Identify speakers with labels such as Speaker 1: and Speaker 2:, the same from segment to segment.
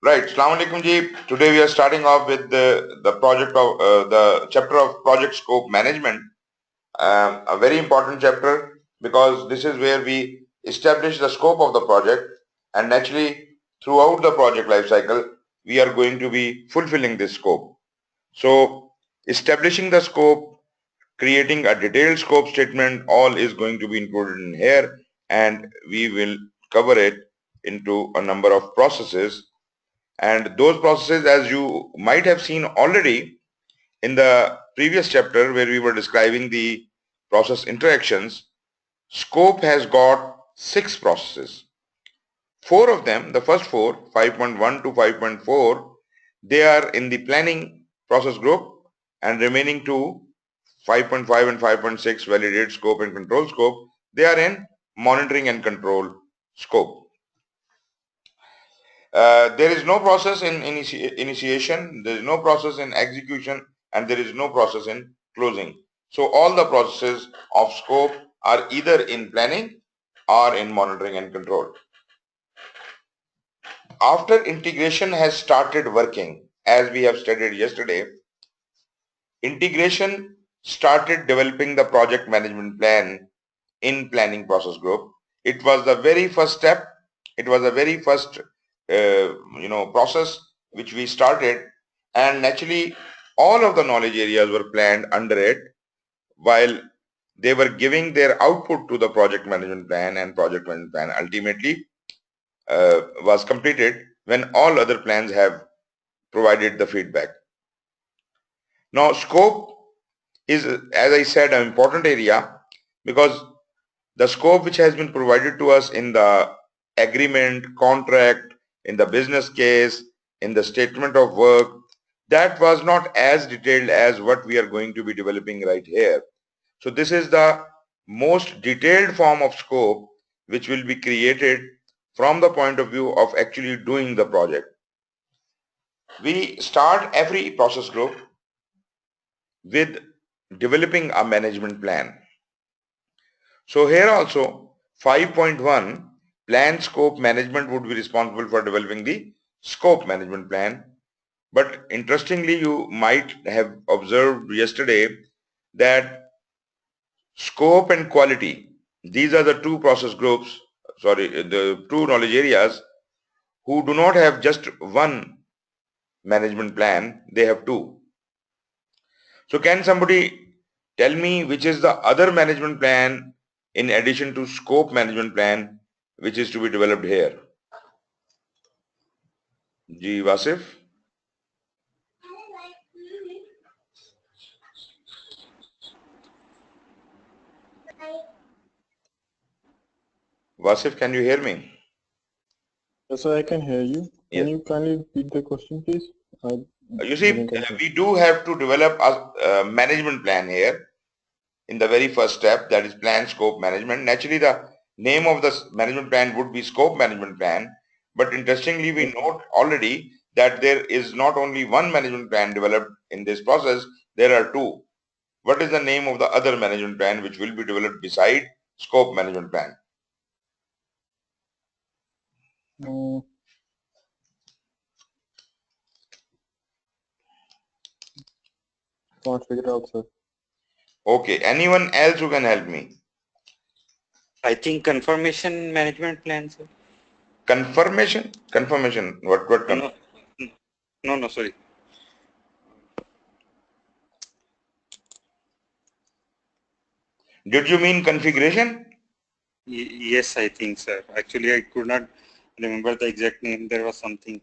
Speaker 1: Right. Assalamu alaikum ji. Today we are starting off with the project of the chapter of project scope management. A very important chapter because this is where we establish the scope of the project, and naturally throughout the project life cycle we are going to be fulfilling this scope. So establishing the scope, creating a detailed scope statement, all is going to be included in here, and we will cover it into a number of processes. And those processes, as you might have seen already in the previous chapter where we were describing the process interactions, scope has got 6 processes. 4 of them, the first 4, 5.1 to 5.4, they are in the planning process group, and remaining 2, 5.5 and 5.6, validate scope and control scope, they are in monitoring and control scope. There is no process in initiation, there is no process in execution, and there is no process in closing. So all the processes of scope are either in planning or in monitoring and control. After integration has started working, as we have studied yesterday, integration started developing the project management plan in planning process group. It was the very first step. It was the very first process which we started, and naturally all of the knowledge areas were planned under it while they were giving their output to the project management plan, and project management plan ultimately was completed when all other plans have provided the feedback. Now scope is, as I said, an important area because the scope which has been provided to us in the agreement, contract, in the business case, in the statement of work, that was not as detailed as what we are going to be developing right here. So this is the most detailed form of scope which will be created from the point of view of actually doing the project. We start every process group with developing a management plan. So here also 5.1, plan scope management would be responsible for developing the scope management plan. But interestingly, you might have observed yesterday that scope and quality, these are the two process groups, the two knowledge areas who do not have just one management plan, they have two. So can somebody tell me which is the other management plan in addition to scope management plan which is to be developed here? Ji Wasif? Wasif, can you hear me?
Speaker 2: Yes, sir, I can hear you. Can
Speaker 1: Yes.
Speaker 2: you kindly repeat the question, please?
Speaker 1: You see, we do have to develop a management plan here in the very first step, that is plan scope management. Naturally, the name of the management plan would be scope management plan, but interestingly, we note already that there is not only one management plan developed in this process, there are two. What is the name of the other management plan which will be developed beside scope management plan?
Speaker 2: Can't figure it out, sir.
Speaker 1: Okay, anyone else who can help me?
Speaker 3: I think confirmation management plan, sir.
Speaker 1: Confirmation? Confirmation. What?
Speaker 3: No, sorry.
Speaker 1: Did you mean configuration?
Speaker 3: Yes, I think, sir. Actually, I could not remember the exact name. There was something.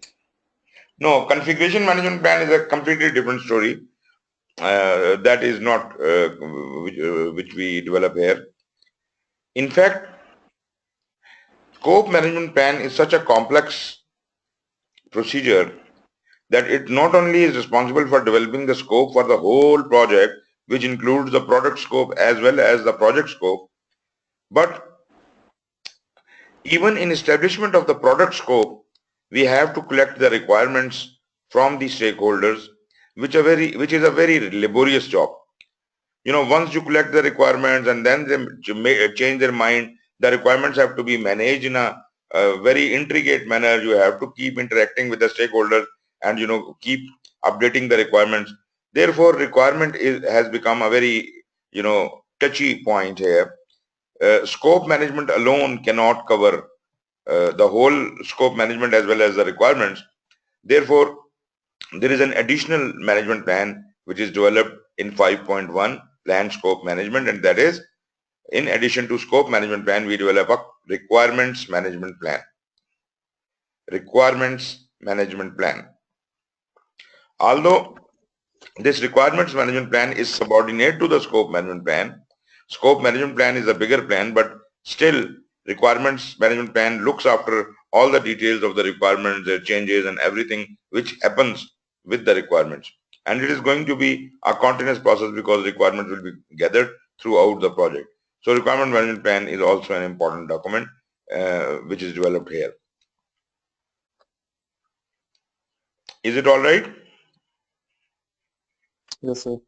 Speaker 1: No, configuration management plan is a completely different story. That is not which we develop here. In fact, scope management plan is such a complex procedure that it not only is responsible for developing the scope for the whole project, which includes the product scope as well as the project scope, but even in establishment of the product scope, we have to collect the requirements from the stakeholders, which is a very laborious job. You know, once you collect the requirements and then they change their mind, the requirements have to be managed in a a very intricate manner. You have to keep interacting with the stakeholders and keep updating the requirements. Therefore, requirement has become a very touchy point here. Scope management alone cannot cover the whole scope management as well as the requirements. Therefore, there is an additional management plan which is developed in 5.1 plan scope management, and that is, in addition to scope management plan, we develop a requirements management plan. Requirements management plan. Although this requirements management plan is subordinate to the scope management plan, scope management plan is a bigger plan, but still requirements management plan looks after all the details of the requirements, their changes and everything which happens with the requirements. And it is going to be a continuous process because requirements will be gathered throughout the project. So requirement management plan is also an important document which is developed here. Is it all right?
Speaker 2: Yes, sir.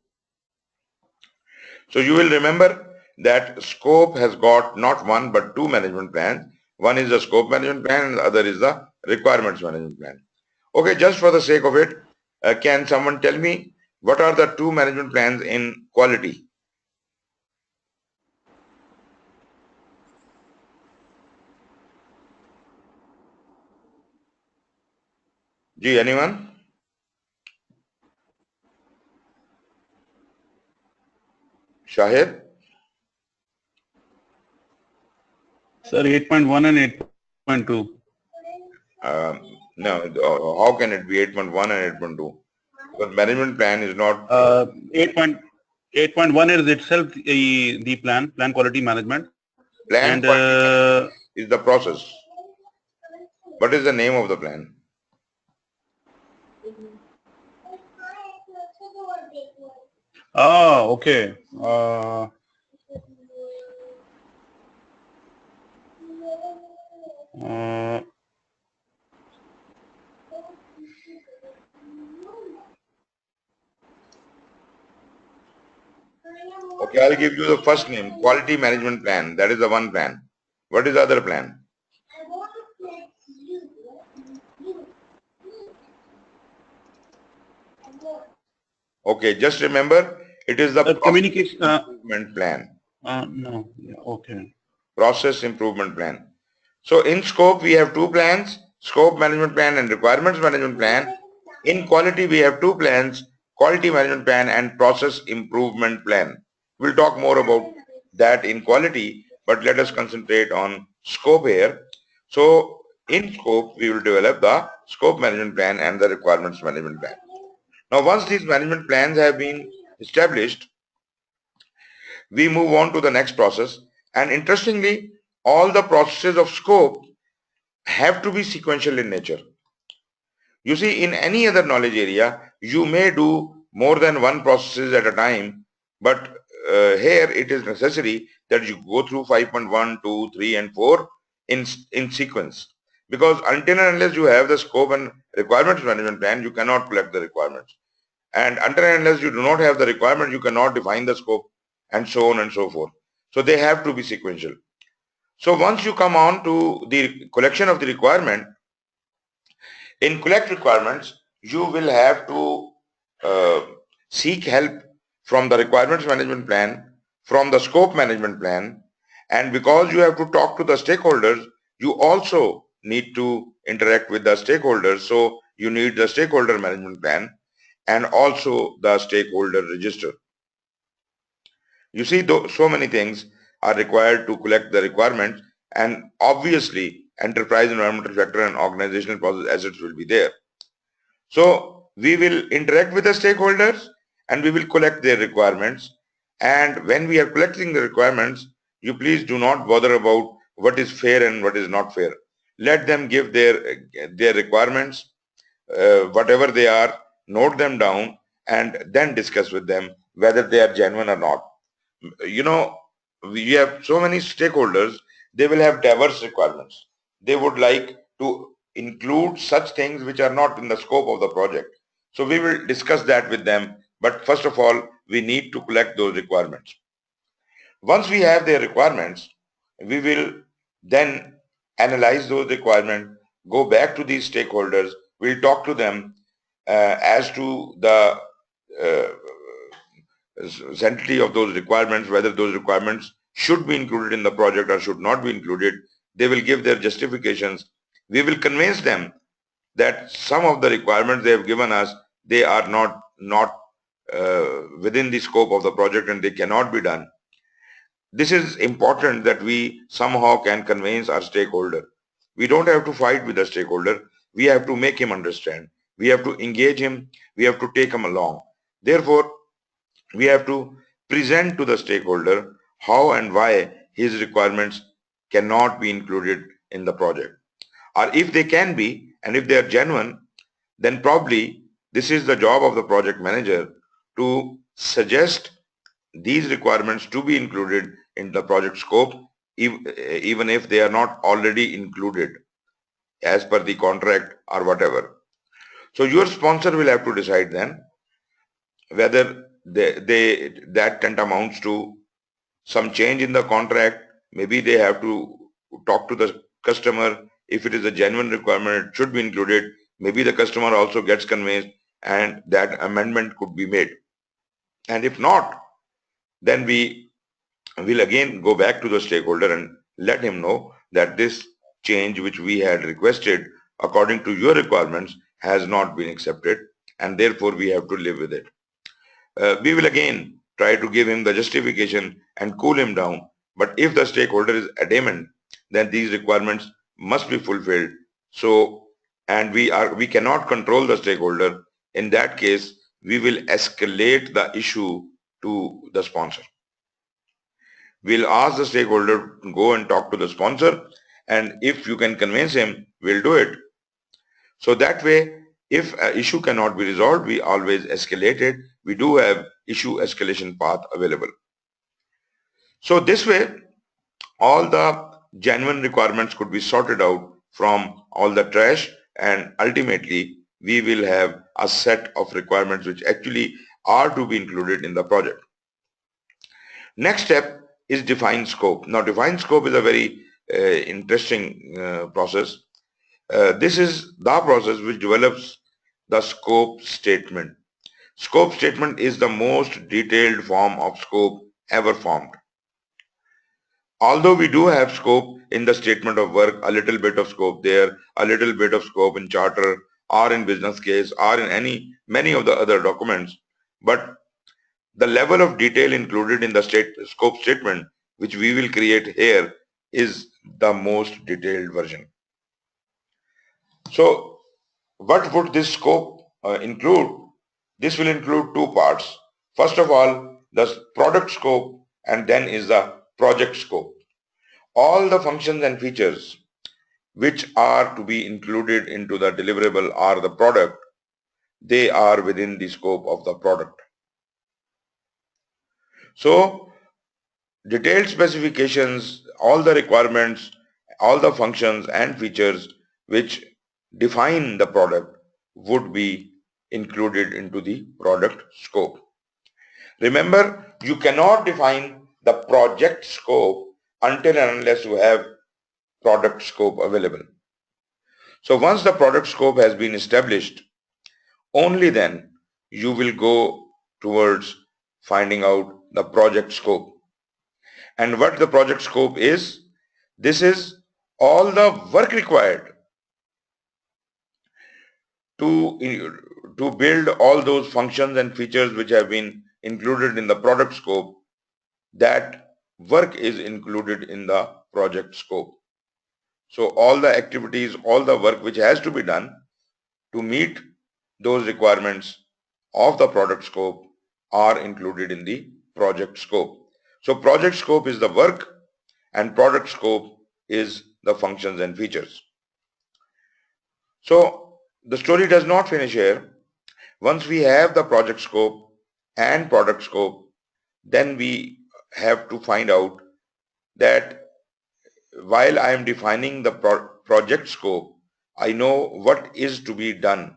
Speaker 1: So you will remember that scope has got not one but two management plans. One is the scope management plan and the other is the requirements management plan. Okay, just for the sake of it, can someone tell me what are the two management plans in quality? Gee, anyone? Shahid?
Speaker 4: Sir, 8.1 and 8.2.
Speaker 1: No, how can it be 8.1 and 8.2? Because management plan is not...
Speaker 4: 8.1 is itself the plan quality management.
Speaker 1: Plan
Speaker 4: And
Speaker 1: quality management is the process. What is the name of the plan?
Speaker 4: okay.
Speaker 1: Okay, I'll give you the first name, quality management plan. That is the one plan. What is the other plan? Okay, just remember, it is the
Speaker 4: communication
Speaker 1: improvement plan.
Speaker 4: No, yeah, okay.
Speaker 1: Process improvement plan. So in scope, we have two plans, scope management plan and requirements management plan. In quality, we have two plans, quality management plan and process improvement plan. We'll talk more about that in quality, but let us concentrate on scope here. So in scope, we will develop the scope management plan and the requirements management plan. Now, once these management plans have been established, we move on to the next process. And interestingly, all the processes of scope have to be sequential in nature. You see, in any other knowledge area, you may do more than one processes at a time, but here it is necessary that you go through 5.1, 2, 3 and 4 in sequence. Because until and unless you have the scope and requirements management plan, you cannot collect the requirements. And until and unless you do not have the requirement, you cannot define the scope and so on and so forth. So they have to be sequential. So once you come on to the collection of the requirement, in collect requirements, you will have to seek help from the requirements management plan, from the scope management plan, and because you have to talk to the stakeholders, you also need to interact with the stakeholders. So you need the stakeholder management plan and also the stakeholder register. You see, so many things are required to collect the requirements, and obviously enterprise environmental factor and organizational process assets will be there. So we will interact with the stakeholders and we will collect their requirements. And when we are collecting the requirements, you please do not bother about what is fair and what is not fair. Let them give their requirements, whatever they are, note them down and then discuss with them whether they are genuine or not. You know, we have so many stakeholders, they will have diverse requirements. They would like to include such things which are not in the scope of the project. So we will discuss that with them. But first of all, we need to collect those requirements. Once we have their requirements, we will then analyze those requirements, go back to these stakeholders, we'll talk to them as to the sanctity of those requirements, whether those requirements should be included in the project or should not be included. They will give their justifications. We will convince them that some of the requirements they have given us, they are not within the scope of the project and they cannot be done. This is important that we somehow can convince our stakeholder. We don't have to fight with the stakeholder. We have to make him understand. We have to engage him. We have to take him along. Therefore, we have to present to the stakeholder how and why his requirements cannot be included in the project. Or if they can be, and if they are genuine, then probably this is the job of the project manager to suggest these requirements to be included in the project scope, even if they are not already included as per the contract or whatever. So your sponsor will have to decide then whether that amounts to some change in the contract. Maybe they have to talk to the customer. If it is a genuine requirement, it should be included. Maybe the customer also gets convinced and that amendment could be made. And if not, then we will again go back to the stakeholder and let him know that this change which we had requested according to your requirements has not been accepted and therefore we have to live with it. We will again try to give him the justification and cool him down. But if the stakeholder is adamant, then these requirements must be fulfilled. So, and we cannot control the stakeholder. In that case, we will escalate the issue to the sponsor. We'll ask the stakeholder to go and talk to the sponsor, and if you can convince him, we'll do it. So that way, if an issue cannot be resolved, we always escalate it. We do have issue escalation path available. So this way, all the genuine requirements could be sorted out from all the trash, and ultimately we will have a set of requirements which actually are to be included in the project. Next step is define scope. Now define scope is a very interesting process. This is the process which develops the scope statement. Scope statement is the most detailed form of scope ever formed. Although we do have scope in the statement of work, a little bit of scope there, a little bit of scope in charter or in business case or in many of the other documents, but the level of detail included in the scope statement which we will create here is the most detailed version. So what would this scope include? This will include two parts. First of all, the product scope, and then is the project scope. All the functions and features which are to be included into the deliverable or the product, they are within the scope of the product. So detailed specifications, all the requirements, all the functions and features which define the product would be included into the product scope. Remember, you cannot define the project scope until and unless you have product scope available. So once the product scope has been established, only then you will go towards finding out the project scope. And what the project scope is, this is all the work required to build all those functions and features which have been included in the product scope. That work is included in the project scope. So all the activities, all the work which has to be done to meet those requirements of the product scope are included in the project scope. So project scope is the work and product scope is the functions and features. So the story does not finish here. Once we have the project scope and product scope, then we have to find out that while I am defining the project scope, I know what is to be done.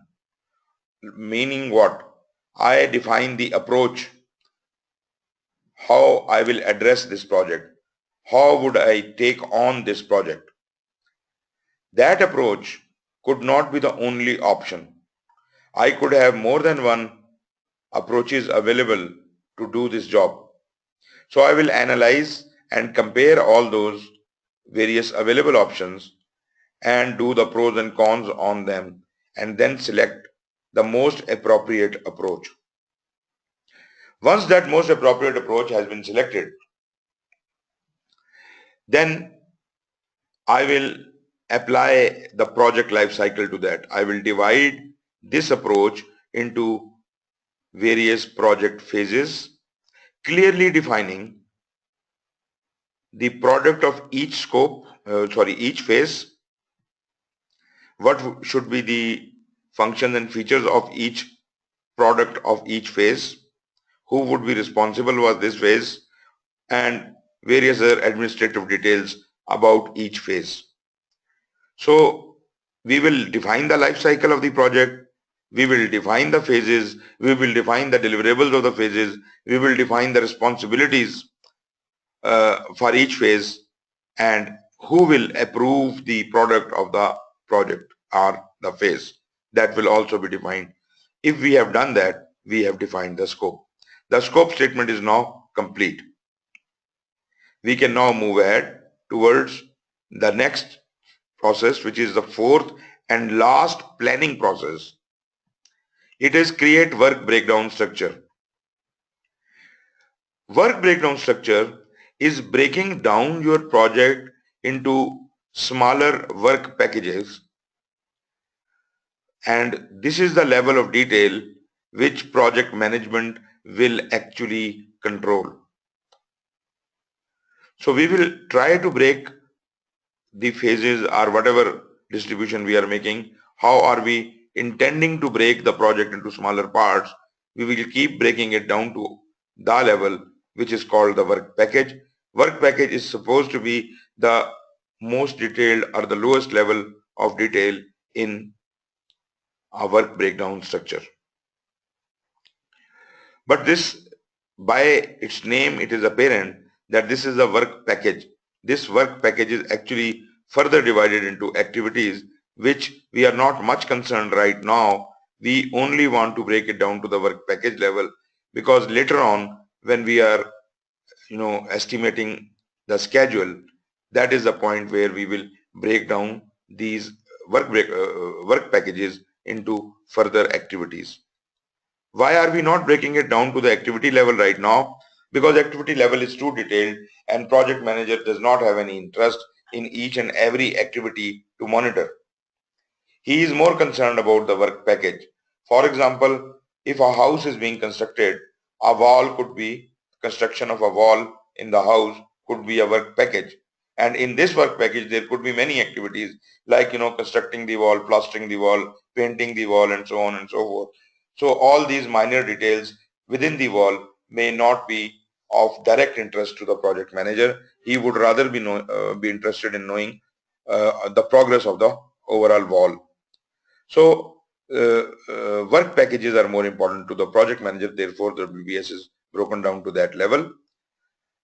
Speaker 1: Meaning what? I define the approach, how I will address this project, how would I take on this project. That approach could not be the only option. I could have more than one approaches available to do this job. So I will analyze and compare all those various available options and do the pros and cons on them and then select the most appropriate approach. Once that most appropriate approach has been selected, then I will apply the project life cycle to that. I will divide this approach into various project phases, clearly defining the product of each scope, each phase, what should be the functions and features of each product of each phase, who would be responsible for this phase, and various other administrative details about each phase. So we will define the life cycle of the project, we will define the phases, we will define the deliverables of the phases, we will define the responsibilities for each phase, and who will approve the product of the project or the phase. That will also be defined. If we have done that, we have defined the scope. The scope statement is now complete. We can now move ahead towards the next process, which is the fourth and last planning process. It is create work breakdown structure. Work breakdown structure is breaking down your project into smaller work packages, and this is the level of detail which project management will actually control. So we will try to break the phases or whatever distribution we are making. How are we intending to break the project into smaller parts? We will keep breaking it down to the level which is called the work package. Work package is supposed to be the most detailed or the lowest level of detail in a work breakdown structure. But this, by its name, it is apparent that this is a work package. This work package is actually further divided into activities which we are not much concerned right now. We only want to break it down to the work package level, because later on when we are estimating the schedule, that is the point where we will break down these work packages into further activities. Why are we not breaking it down to the activity level right now? Because activity level is too detailed and project manager does not have any interest in each and every activity to monitor. He is more concerned about the work package. For example, if a house is being constructed, a wall could be, construction of a wall in the house could be a work package. And in this work package, there could be many activities like, constructing the wall, plastering the wall, painting the wall, and so on and so forth. So all these minor details within the wall may not be of direct interest to the project manager. He would rather be interested in knowing the progress of the overall wall. So work packages are more important to the project manager. Therefore, the WBS is broken down to that level.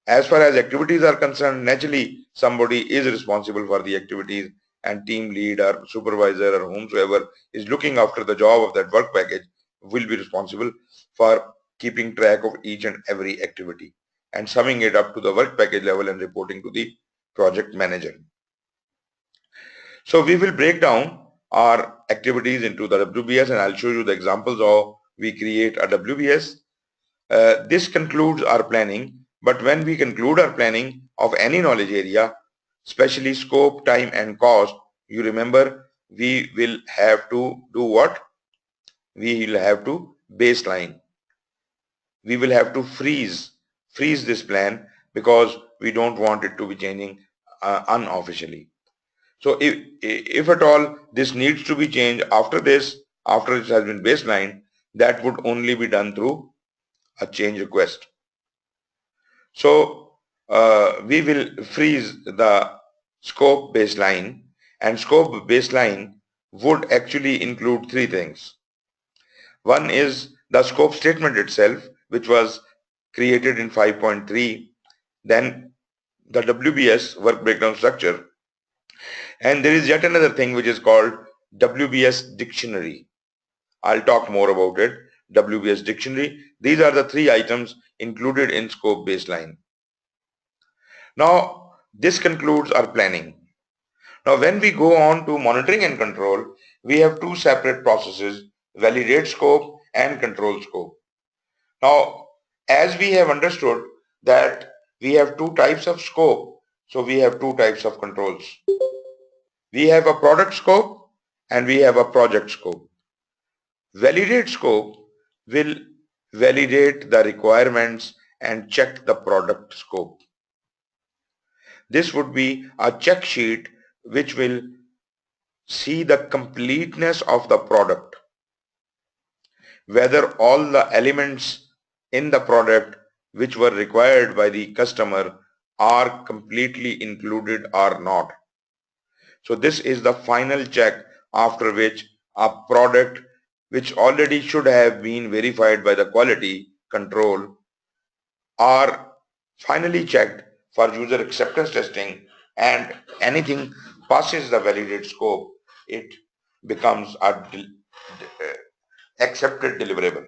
Speaker 1: As far as activities are concerned, naturally somebody is responsible for the activities, and team lead or supervisor or whomsoever is looking after the job of that work package will be responsible for keeping track of each and every activity and summing it up to the work package level and reporting to the project manager. So we will break down our activities into the WBS, and I'll show you the examples of we create a WBS. This concludes our planning, but when we conclude our planning of any knowledge area, especially scope, time and cost, you remember we will have to do what? We will have to baseline. We will have to freeze this plan because we don't want it to be changing unofficially. So if at all this needs to be changed after it has been baselined, that would only be done through a change request. So we will freeze the scope baseline, and scope baseline would actually include three things. One is the scope statement itself, which was created in 5.3, then the WBS work breakdown structure, And there is yet another thing which is called Wbs Dictionary. I'll talk more about it. Wbs Dictionary. These are the three items included in scope baseline. Now, this concludes our planning. Now, when we go on to monitoring and control, we have two separate processes, validate scope and control scope. Now, as we have understood that we have two types of scope, so we have two types of controls. We have a product scope and we have a project scope. Validate scope will validate the requirements and check the product scope. This would be a check sheet which will see the completeness of the product, whether all the elements in the product which were required by the customer are completely included or not. So this is the final check, after which a product which already should have been verified by the quality control are finally checked for user acceptance testing, and anything passes the validate scope, it becomes a accepted deliverable.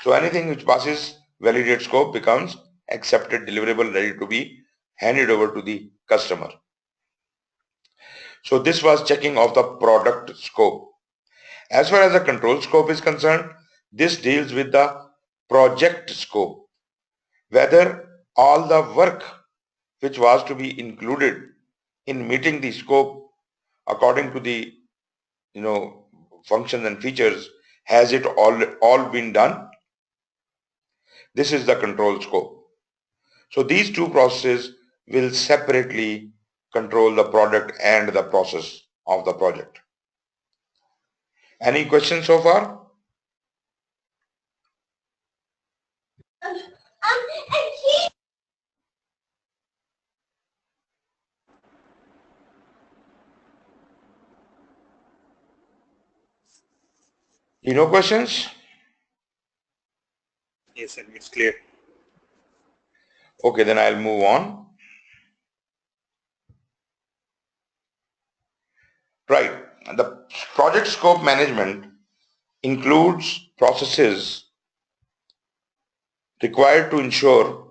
Speaker 1: So anything which passes validate scope becomes accepted deliverable, ready to be handed over to the customer. So this was checking of the product scope. As far as the control scope is concerned, this deals with the project scope, whether all the work which was to be included in meeting the scope according to the functions and features, has it all been done. This is the control scope. So these two processes will separately control the product and the process of the project. Any questions so far? No questions?
Speaker 3: Yes, sir, it's clear.
Speaker 1: Okay, then I'll move on. Right. The project scope management includes processes required to ensure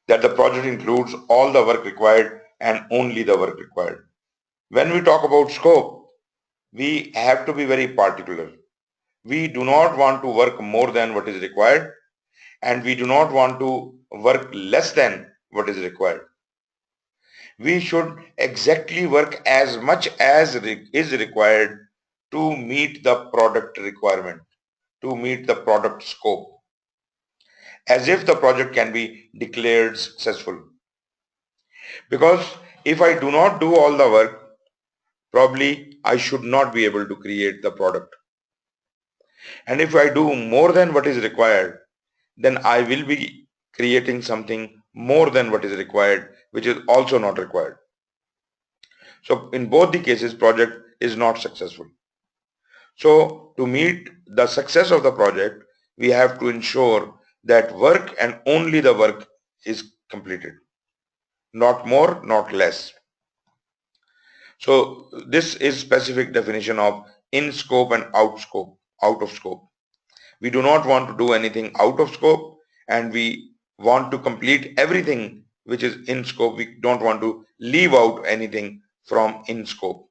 Speaker 1: that the project includes all the work required and only the work required. When we talk about scope, we have to be very particular. We do not want to work more than what is required, and we do not want to work less than what is required. We should exactly work as much as is required to meet the product requirement, to meet the product scope, as if the project can be declared successful. Because if I do not do all the work, probably I should not be able to create the product. And if I do more than what is required, then I will be creating something more than what is required, which is also not required. So in both the cases, project is not successful. So to meet the success of the project, we have to ensure that work and only the work is completed. Not more, not less. So this is specific definition of in scope and out of scope. We do not want to do anything out of scope, and we want to complete everything which is in scope. We don't want to leave out anything from in scope.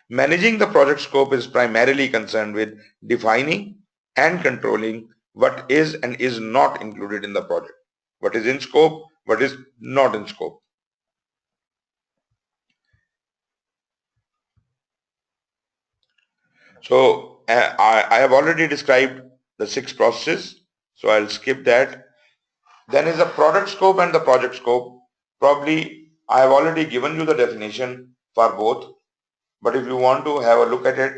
Speaker 1: Managing the project scope is primarily concerned with defining and controlling what is and is not included in the project, what is in scope, what is not in scope. So I have already described the 6 processes, so I'll skip that. Then is the product scope and the project scope. Probably I have already given you the definition for both, but if you want to have a look at it,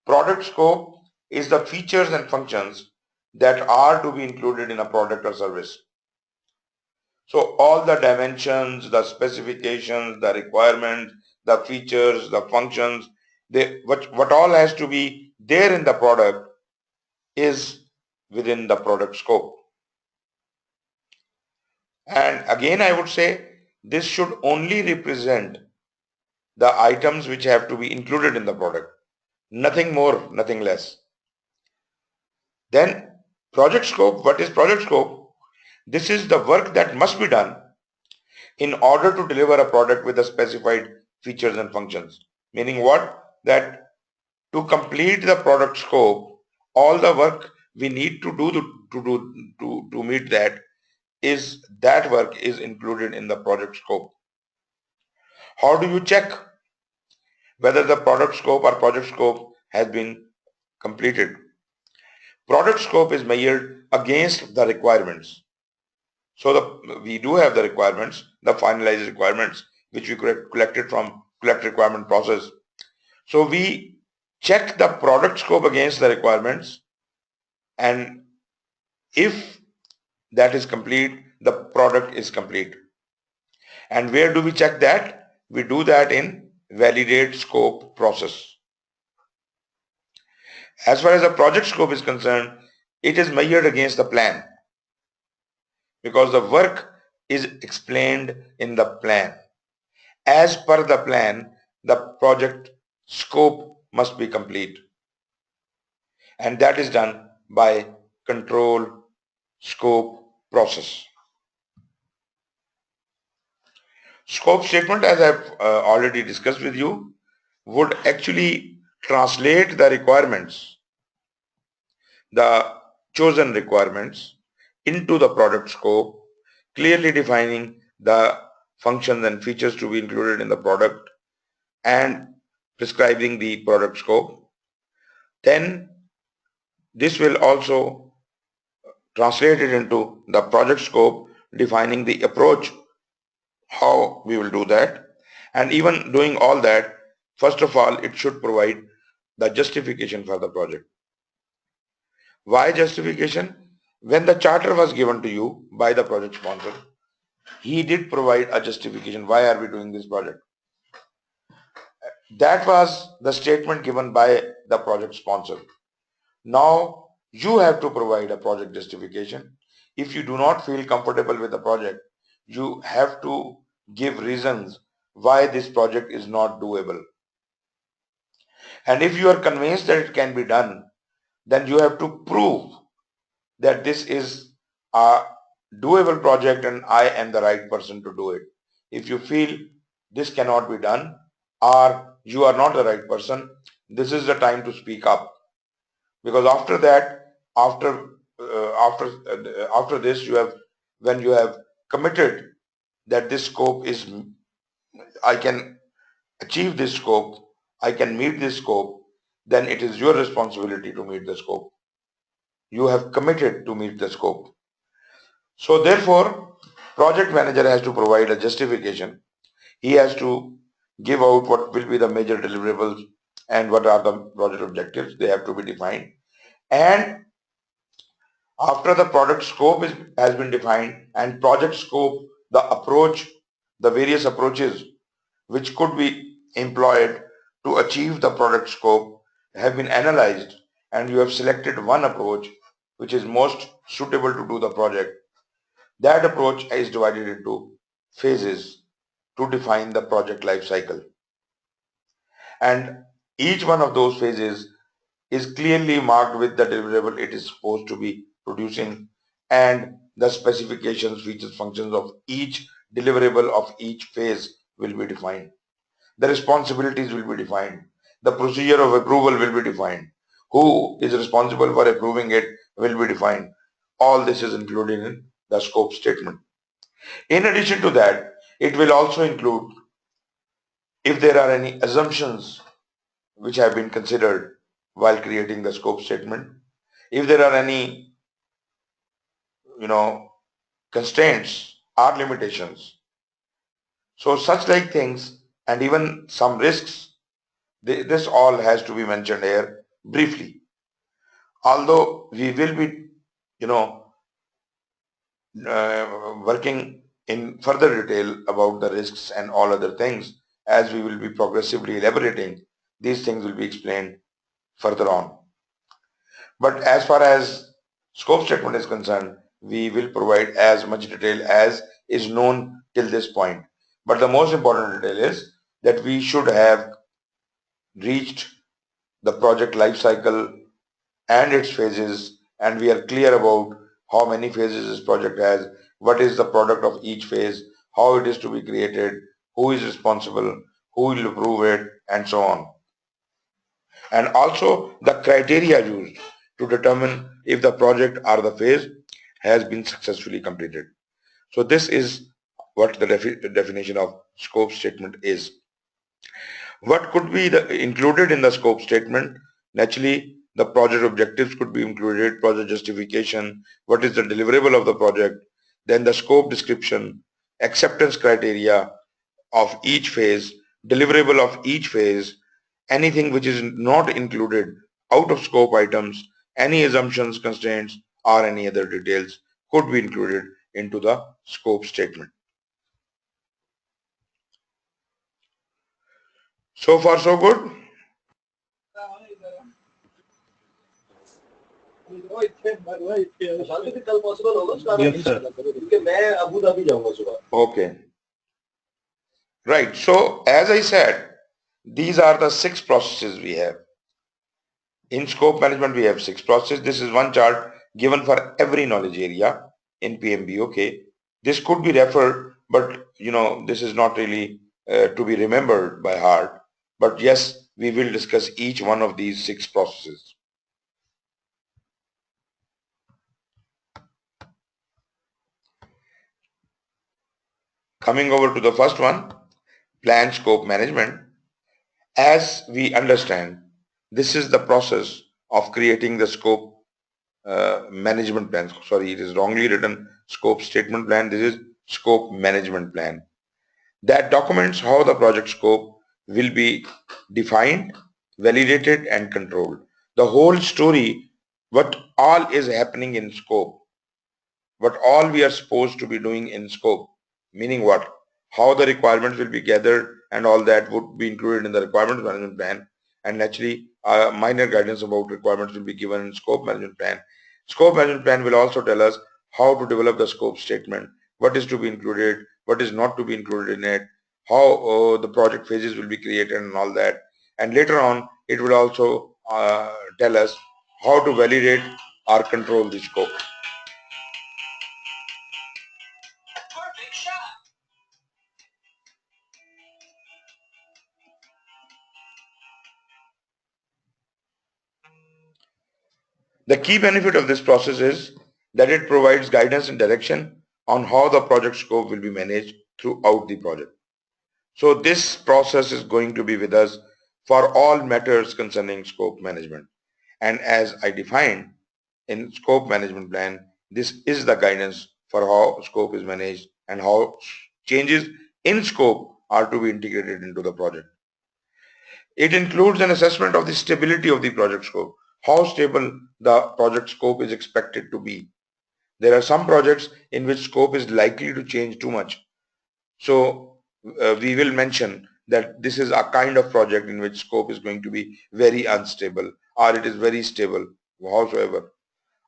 Speaker 1: product scope is the features and functions that are to be included in a product or service. So all the dimensions, the specifications, the requirements, the features, the functions, what all has to be there in the product is within the product scope. And again, I would say this should only represent the items which have to be included in the product. Nothing more, nothing less. Then project scope. What is project scope? This is the work that must be done in order to deliver a product with the specified features and functions. Meaning what? That to complete the product scope, all the work we need to do to meet that work is included in the project scope. How do you check whether the product scope or project scope has been completed? Product scope is measured against the requirements. So we do have the requirements, the finalized requirements, which we collected from collect requirement process. So we check the product scope against the requirements, and if that is complete, the product is complete. And where do we check that? We do that in validate scope process. As far as the project scope is concerned, it is measured against the plan, because the work is explained in the plan. As per the plan, the project scope must be complete, and that is done by control scope process. Scope statement, as I've already discussed with you, would actually translate the requirements, the chosen requirements, into the product scope, clearly defining the functions and features to be included in the product and prescribing the product scope. Then this will also translate it into the project scope, defining the approach, how we will do that. And even doing all that, first of all, it should provide the justification for the project. Why justification? When the charter was given to you by the project sponsor, he did provide a justification. Why are we doing this project? That was the statement given by the project sponsor. Now you have to provide a project justification. If you do not feel comfortable with the project, you have to give reasons why this project is not doable. And if you are convinced that it can be done, then you have to prove that this is a doable project and I am the right person to do it. If you feel this cannot be done or you are not the right person, this is the time to speak up. Because after that, after this, when you have committed that this scope is, I can achieve this scope, I can meet this scope, then it is your responsibility to meet the scope. You have committed to meet the scope. So therefore, project manager has to provide a justification. He has to give out what will be the major deliverables and what are the project objectives. They have to be defined. And after the product scope has been defined and project scope, the approach, the various approaches which could be employed to achieve the product scope have been analyzed, and you have selected one approach which is most suitable to do the project. That approach is divided into phases to define the project life cycle. And each one of those phases is clearly marked with the deliverable it is supposed to be producing, and the specifications, features, functions of each deliverable of each phase will be defined. The responsibilities will be defined. The procedure of approval will be defined. Who is responsible for approving it will be defined. All this is included in the scope statement. In addition to that, it will also include if there are any assumptions which have been considered while creating the scope statement, if there are any constraints or limitations. So such like things and even some risks, this all has to be mentioned here briefly. Although we will be working in further detail about the risks and all other things, as we will be progressively elaborating, these things will be explained further on. But as far as scope statement is concerned, we will provide as much detail as is known till this point. But the most important detail is that we should have reached the project life cycle and its phases, and we are clear about how many phases this project has, what is the product of each phase, how it is to be created, who is responsible, who will approve it, and so on. And also the criteria used to determine if the project or the phase has been successfully completed. So this is what the definition of scope statement is. What could be included in the scope statement? Naturally, the project objectives could be included, project justification, what is the deliverable of the project, then the scope description, acceptance criteria of each phase, deliverable of each phase, anything which is not included out of scope items, any assumptions, constraints, or any other details could be included into the scope statement. So far so good?
Speaker 4: Yes, sir.
Speaker 1: Okay. Right. So as I said, these are the 6 processes we have. In scope management, we have 6 processes. This is one chart given for every knowledge area in PMBOK. This could be referred, but this is not really to be remembered by heart. But yes, we will discuss each one of these 6 processes. Coming over to the first one, plan scope management. As we understand, this is the process of creating the scope management plan. Sorry, it is wrongly written scope statement plan. This is scope management plan that documents how the project scope will be defined, validated, and controlled. The whole story, what all is happening in scope, what all we are supposed to be doing in scope, meaning what, how the requirements will be gathered, and all that would be included in the requirements management plan. And naturally, minor guidance about requirements will be given in scope management plan. Scope management plan will also tell us how to develop the scope statement, what is to be included, what is not to be included in it, how the project phases will be created and all that. And later on, it will also tell us how to validate or control the scope. The key benefit of this process is that it provides guidance and direction on how the project scope will be managed throughout the project. So this process is going to be with us for all matters concerning scope management. And as I defined in scope management plan, this is the guidance for how scope is managed and how changes in scope are to be integrated into the project. It includes an assessment of the stability of the project scope, how stable the project scope is expected to be. There are some projects in which scope is likely to change too much. So we will mention that this is a kind of project in which scope is going to be very unstable, or it is very stable, howsoever.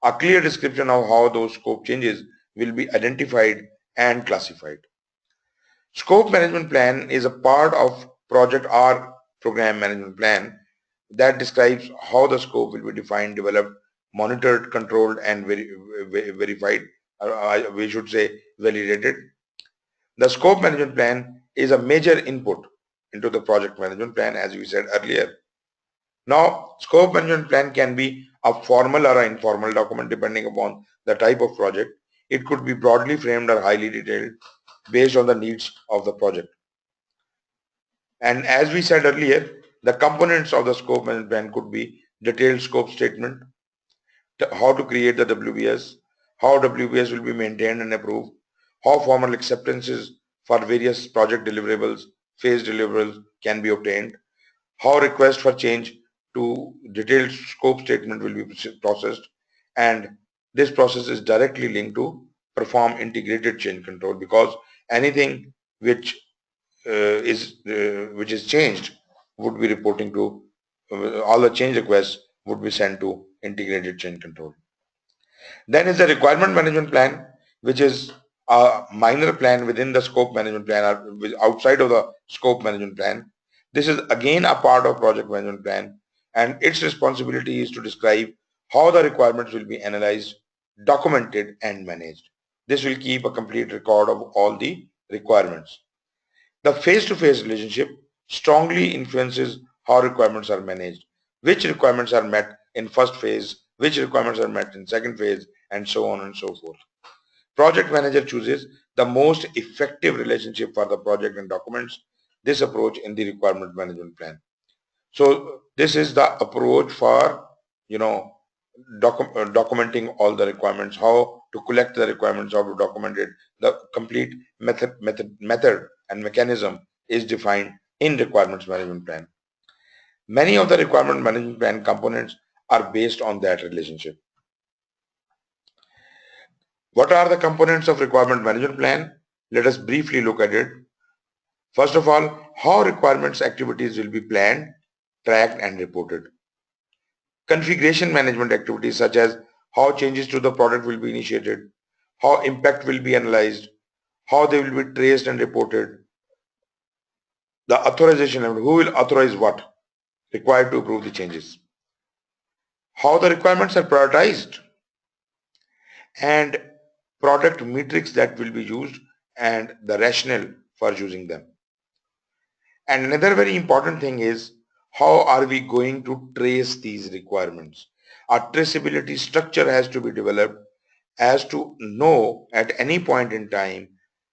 Speaker 1: A clear description of how those scope changes will be identified and classified. Scope management plan is a part of project or program management plan that describes how the scope will be defined, developed, monitored, controlled, and verified, we should say validated. The scope management plan is a major input into the project management plan, as we said earlier. Now, scope management plan can be a formal or an informal document depending upon the type of project. It could be broadly framed or highly detailed based on the needs of the project. And as we said earlier, the components of the scope management plan could be detailed scope statement, how to create the WBS, how WBS will be maintained and approved, how formal acceptances for various project deliverables, phase deliverables can be obtained, how request for change to detailed scope statement will be processed, and this process is directly linked to perform integrated change control, because anything which is changed would be reporting to all the change requests would be sent to integrated change control. Then is the requirement management plan, which is a minor plan within the scope management plan or outside of the scope management plan. This is again a part of project management plan, and its responsibility is to describe how the requirements will be analyzed, documented, and managed. This will keep a complete record of all the requirements. The face-to-face relationship strongly influences how requirements are managed, which requirements are met in first phase, which requirements are met in second phase, and so on and so forth. Project manager chooses the most effective relationship for the project and documents this approach in the requirement management plan. So this is the approach for, documenting all the requirements, how to collect the requirements, how to document it. The complete method and mechanism is defined in requirements management plan. Many of the requirement management plan components are based on that relationship. What are the components of requirement management plan? Let us briefly look at it. First of all, how requirements activities will be planned, tracked, and reported. Configuration management activities such as how changes to the product will be initiated, how impact will be analyzed, how they will be traced and reported, the authorization and who will authorize what required to approve the changes, how the requirements are prioritized, and product metrics that will be used and the rationale for using them. And another very important thing is how are we going to trace these requirements? A traceability structure has to be developed as to know at any point in time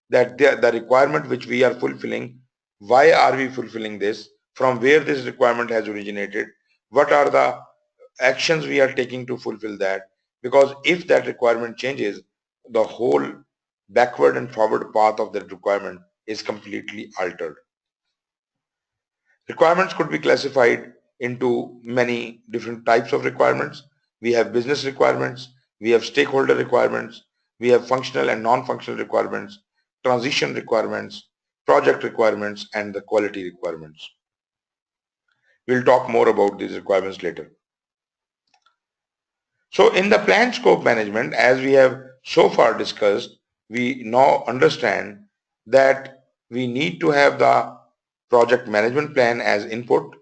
Speaker 1: that the requirement which we are fulfilling, why are we fulfilling this, from where this requirement has originated, what are the actions we are taking to fulfill that, because if that requirement changes, the whole backward and forward path of that requirement is completely altered. Requirements could be classified into many different types of requirements. We have business requirements, we have stakeholder requirements, we have functional and non-functional requirements, transition requirements, project requirements, and the quality requirements. We'll talk more about these requirements later. So in the plan scope management, as we have so far discussed, we now understand that we need to have the project management plan as input.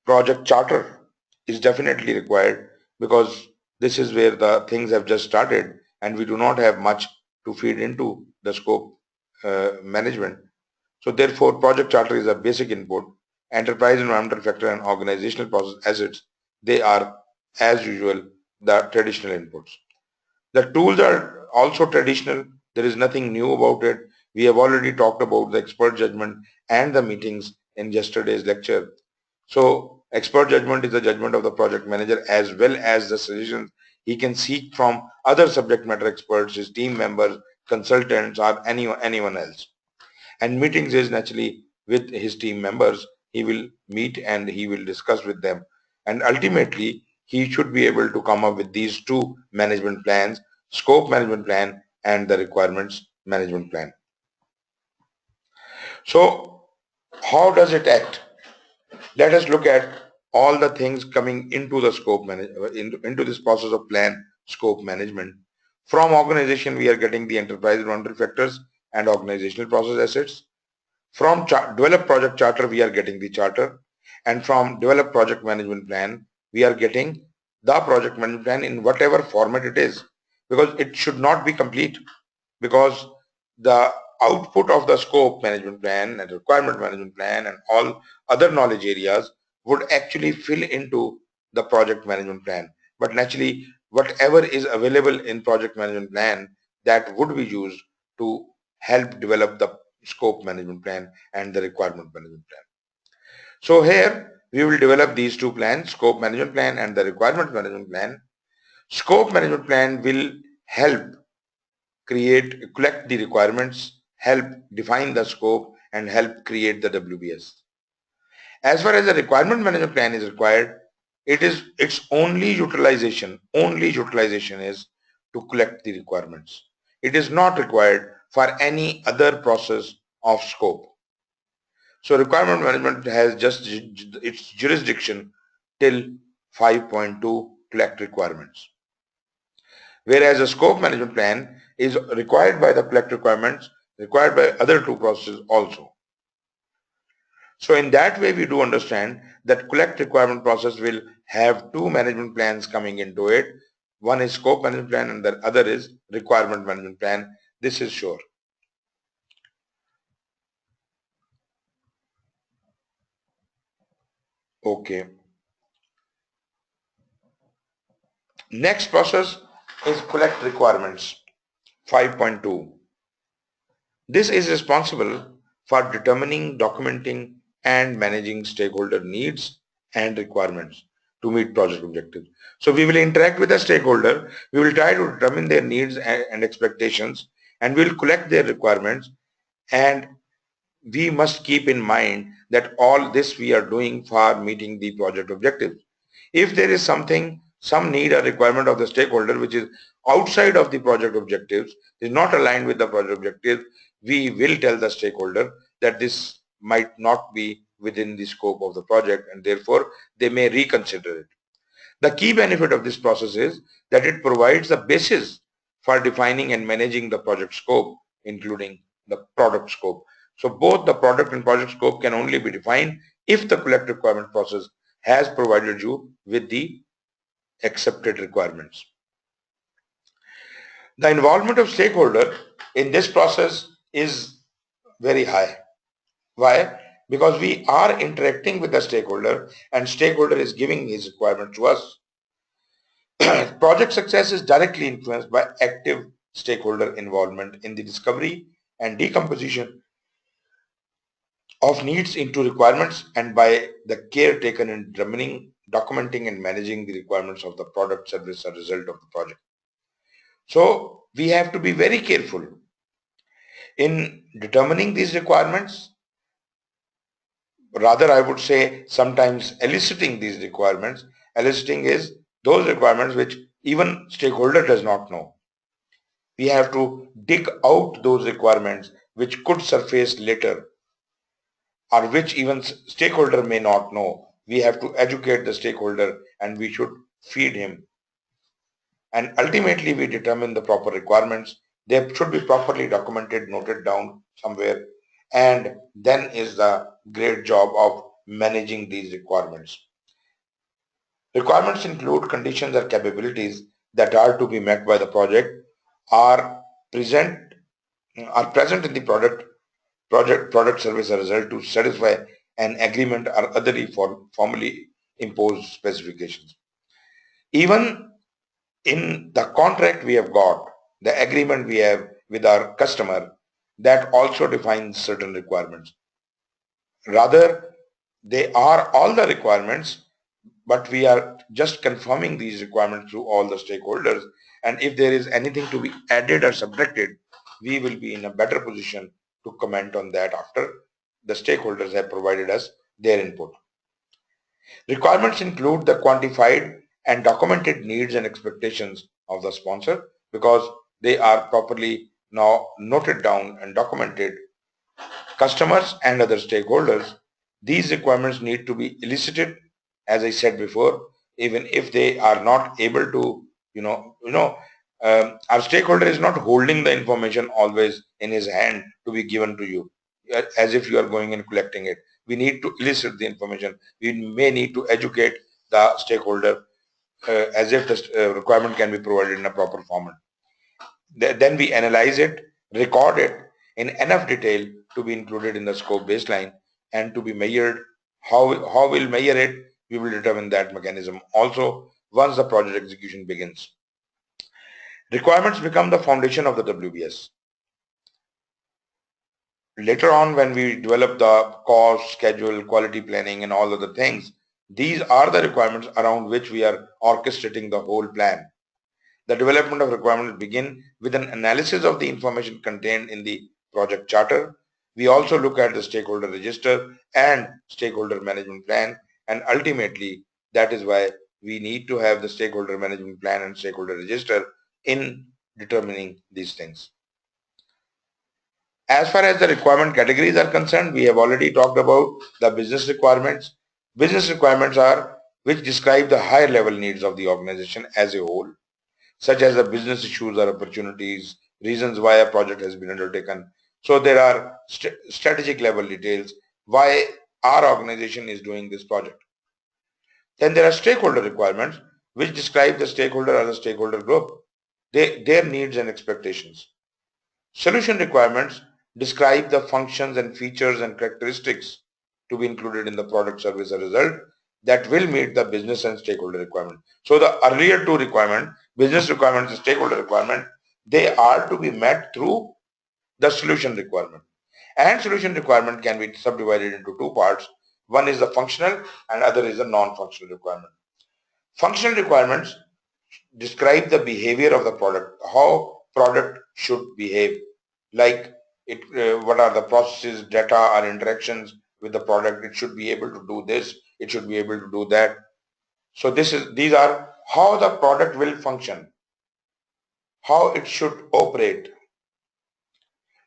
Speaker 1: Project charter is definitely required because this is where the things have just started and we do not have much to feed into the scope management. So therefore, project charter is a basic input. Enterprise environmental factor and organizational process assets, they are as usual the traditional inputs. The tools are also traditional. There is nothing new about it. We have already talked about the expert judgment and the meetings in yesterday's lecture. So expert judgment is the judgment of the project manager as well as the suggestions he can seek from other subject matter experts, his team members, consultants, or anyone else. And meetings is naturally with his team members. He will meet and he will discuss with them. And ultimately, he should be able to come up with these two management plans, scope management plan and the requirements management plan. So how does it act? Let us look at all the things coming into the scope into this process of plan scope management. From organization, we are getting the enterprise environmental factors and organizational process assets. From develop project charter, we are getting the charter. And from develop project management plan, we are getting the project management plan in whatever format it is, because it should not be complete, because the output of the scope management plan and requirement management plan and all other knowledge areas would actually fill into the project management plan. But naturally, whatever is available in project management plan, that would be used to help develop the scope management plan and the requirement management plan. So here we will develop these two plans, scope management plan and the requirement management plan. Scope management plan will help collect the requirements, help define the scope, and help create the WBS. As far as the requirement management plan is required, its only utilization is to collect the requirements. It is not required for any other process of scope. So requirement management has just its jurisdiction till 5.2 collect requirements. Whereas a scope management plan is required by the collect requirements, required by other two processes also. So in that way, we do understand that collect requirement process will have two management plans coming into it. One is scope management plan and the other is requirement management plan. This is sure. Okay. Next process is collect requirements 5.2. This is responsible for determining, documenting, and managing stakeholder needs and requirements to meet project objectives. So we will interact with the stakeholder, we will try to determine their needs and expectations, and we will collect their requirements, and we must keep in mind that all this we are doing for meeting the project objectives. If there is something, some need or requirement of the stakeholder which is outside of the project objectives, is not aligned with the project objectives, we will tell the stakeholder that this might not be within the scope of the project and therefore they may reconsider it. The key benefit of this process is that it provides the basis for defining and managing the project scope, including the product scope. So both the product and project scope can only be defined if the collect requirement process has provided you with the accepted requirements. The involvement of stakeholder in this process is very high. Why? Because we are interacting with the stakeholder and stakeholder is giving his requirement to us. Project success is directly influenced by active stakeholder involvement in the discovery and decomposition of needs into requirements and by the care taken in determining, documenting and managing the requirements of the product, service or result of the project. So we have to be very careful in determining these requirements. Rather, I would say sometimes eliciting these requirements. Eliciting is those requirements which even stakeholder does not know. We have to dig out those requirements which could surface later or which even stakeholder may not know. We have to educate the stakeholder and we should feed him. And ultimately we determine the proper requirements. They should be properly documented, noted down somewhere, and then is the great job of managing these requirements. Requirements include conditions or capabilities that are to be met by the project are present in the product service or result to satisfy an agreement or other formally imposed specifications. Even in the contract we have got, the agreement we have with our customer, that also defines certain requirements. Rather, they are all the requirements, but we are just confirming these requirements to all the stakeholders, and if there is anything to be added or subtracted, we will be in a better position to comment on that after the stakeholders have provided us their input. Requirements include the quantified and documented needs and expectations of the sponsor because they are properly now noted down and documented. Customers and other stakeholders, these requirements need to be elicited, as I said before, even if they are not able to, our stakeholder is not holding the information always in his hand to be given to you as if you are going and collecting it. We need to elicit the information. We may need to educate the stakeholder as if the requirement can be provided in a proper format. Then we analyze it, record it in enough detail to be included in the scope baseline and to be measured. How we'll measure it, we will determine that mechanism also once the project execution begins. Requirements become the foundation of the WBS. Later on, when we develop the cost, schedule, quality planning and all other things, these are the requirements around which we are orchestrating the whole plan. The development of requirements begin with an analysis of the information contained in the project charter. We also look at the stakeholder register and stakeholder management plan, and ultimately that is why we need to have the stakeholder management plan and stakeholder register in determining these things. As far as the requirement categories are concerned, we have already talked about the business requirements. Business requirements are which describe the higher level needs of the organization as a whole, such as the business issues or opportunities, reasons why a project has been undertaken. So there are strategic level details. Why our organization is doing this project. Then there are stakeholder requirements, which describe the stakeholder or the stakeholder group, their needs and expectations. Solution requirements describe the functions and features and characteristics to be included in the product, service, or result that will meet the business and stakeholder requirement. So the earlier two requirements, business requirements and stakeholder requirement, they are to be met through the solution requirement. And solution requirement can be subdivided into two parts. One is the functional and other is the non-functional requirement. Functional requirements describe the behavior of the product, how product should behave, like what are the processes, data, or interactions with the product. It should be able to do this, it should be able to do that. So these are how the product will function, how it should operate.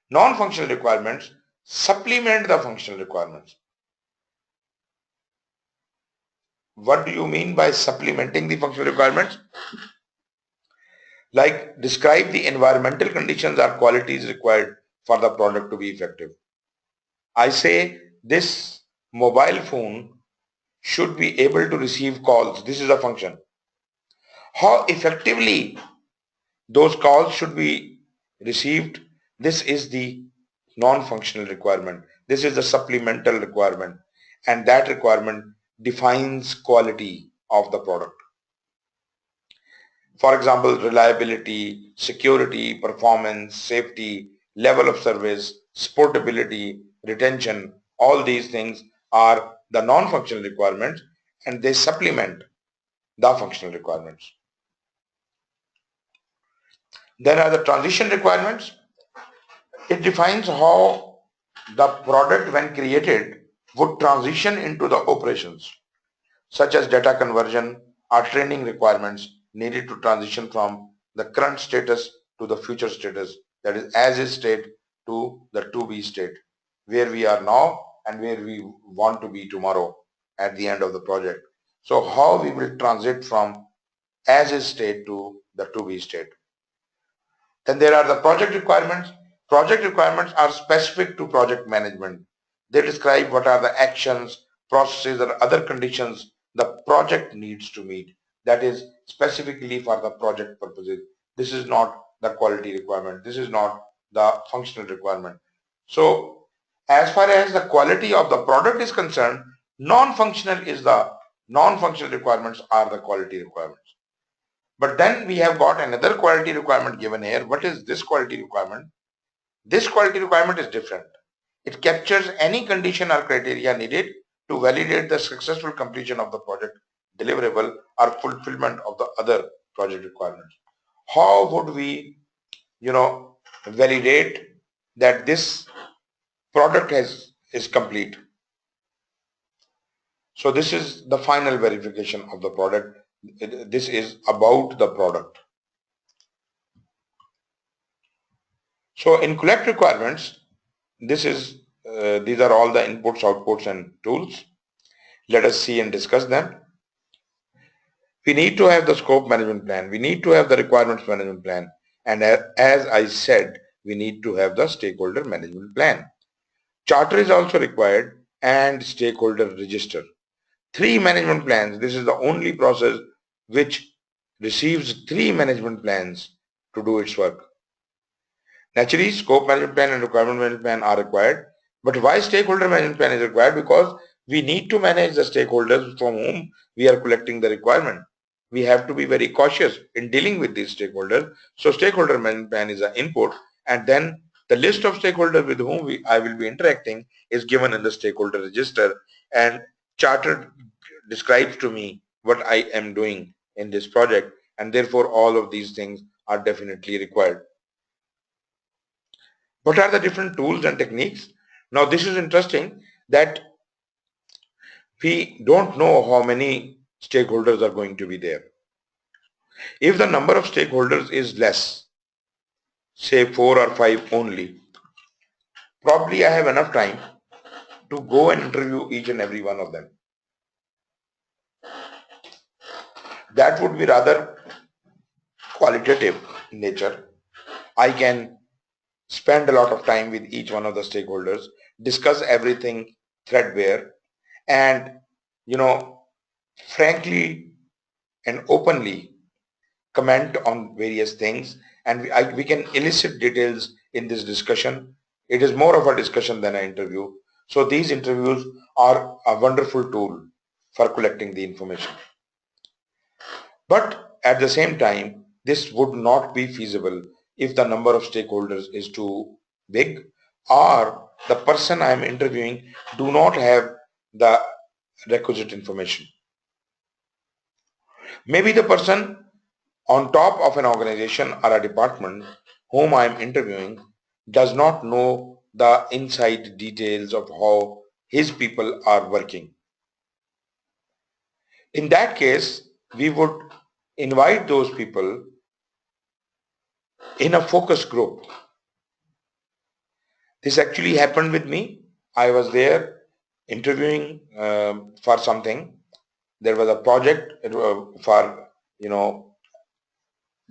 Speaker 1: Non-functional requirements supplement the functional requirements. What do you mean by supplementing the functional requirements? Like describe the environmental conditions or qualities required for the product to be effective. I say this mobile phone should be able to receive calls. This is a function. How effectively those calls should be received, this is the non-functional requirement. This is the supplemental requirement, and that requirement defines quality of the product. For example, reliability, security, performance, safety, level of service, supportability, retention, all these things are the non-functional requirements, and they supplement the functional requirements. There are the transition requirements. It defines how the product when created would transition into the operations, such as data conversion or training requirements needed to transition from the current status to the future status, that is as is state to the to be state, where we are now and where we want to be tomorrow at the end of the project. So how we will transit from as is state to the to be state. Then there are the project requirements. Project requirements are specific to project management. They describe what are the actions, processes, or other conditions the project needs to meet. That is specifically for the project purposes. This is not the quality requirement. This is not the functional requirement. So as far as the quality of the product is concerned, non-functional requirements are the quality requirements. But then we have got another quality requirement given here. What is this quality requirement? This quality requirement is different. It captures any condition or criteria needed to validate the successful completion of the project deliverable or fulfillment of the other project requirements. How would we, validate that this product is complete? So this is the final verification of the product. This is about the product. So in collect requirements, these are all the inputs, outputs, and tools. Let us see and discuss them. We need to have the scope management plan. We need to have the requirements management plan. And as I said, we need to have the stakeholder management plan. Charter is also required and stakeholder register. 3 management plans. This is the only process which receives 3 management plans to do its work. Naturally, scope management plan and requirement management plan are required. But why stakeholder management plan is required? Because we need to manage the stakeholders from whom we are collecting the requirement. We have to be very cautious in dealing with these stakeholders. So stakeholder management plan is an input, and then the list of stakeholders with whom I will be interacting is given in the stakeholder register, and charter describes to me what I am doing in this project, and therefore all of these things are definitely required. What are the different tools and techniques? Now this is interesting that we don't know how many stakeholders are going to be there. If the number of stakeholders is less, say 4 or 5 only, probably I have enough time to go and interview each and every one of them. That would be rather qualitative in nature. I can spend a lot of time with each one of the stakeholders, discuss everything threadbare, and, frankly and openly comment on various things, and we can elicit details in this discussion. It is more of a discussion than an interview. So these interviews are a wonderful tool for collecting the information. But at the same time, this would not be feasible if the number of stakeholders is too big, or the person I am interviewing do not have the requisite information. Maybe the person on top of an organization or a department whom I am interviewing does not know the inside details of how his people are working. In that case, we would invite those people in a focus group. This actually happened with me. I was there interviewing for something. There was a project for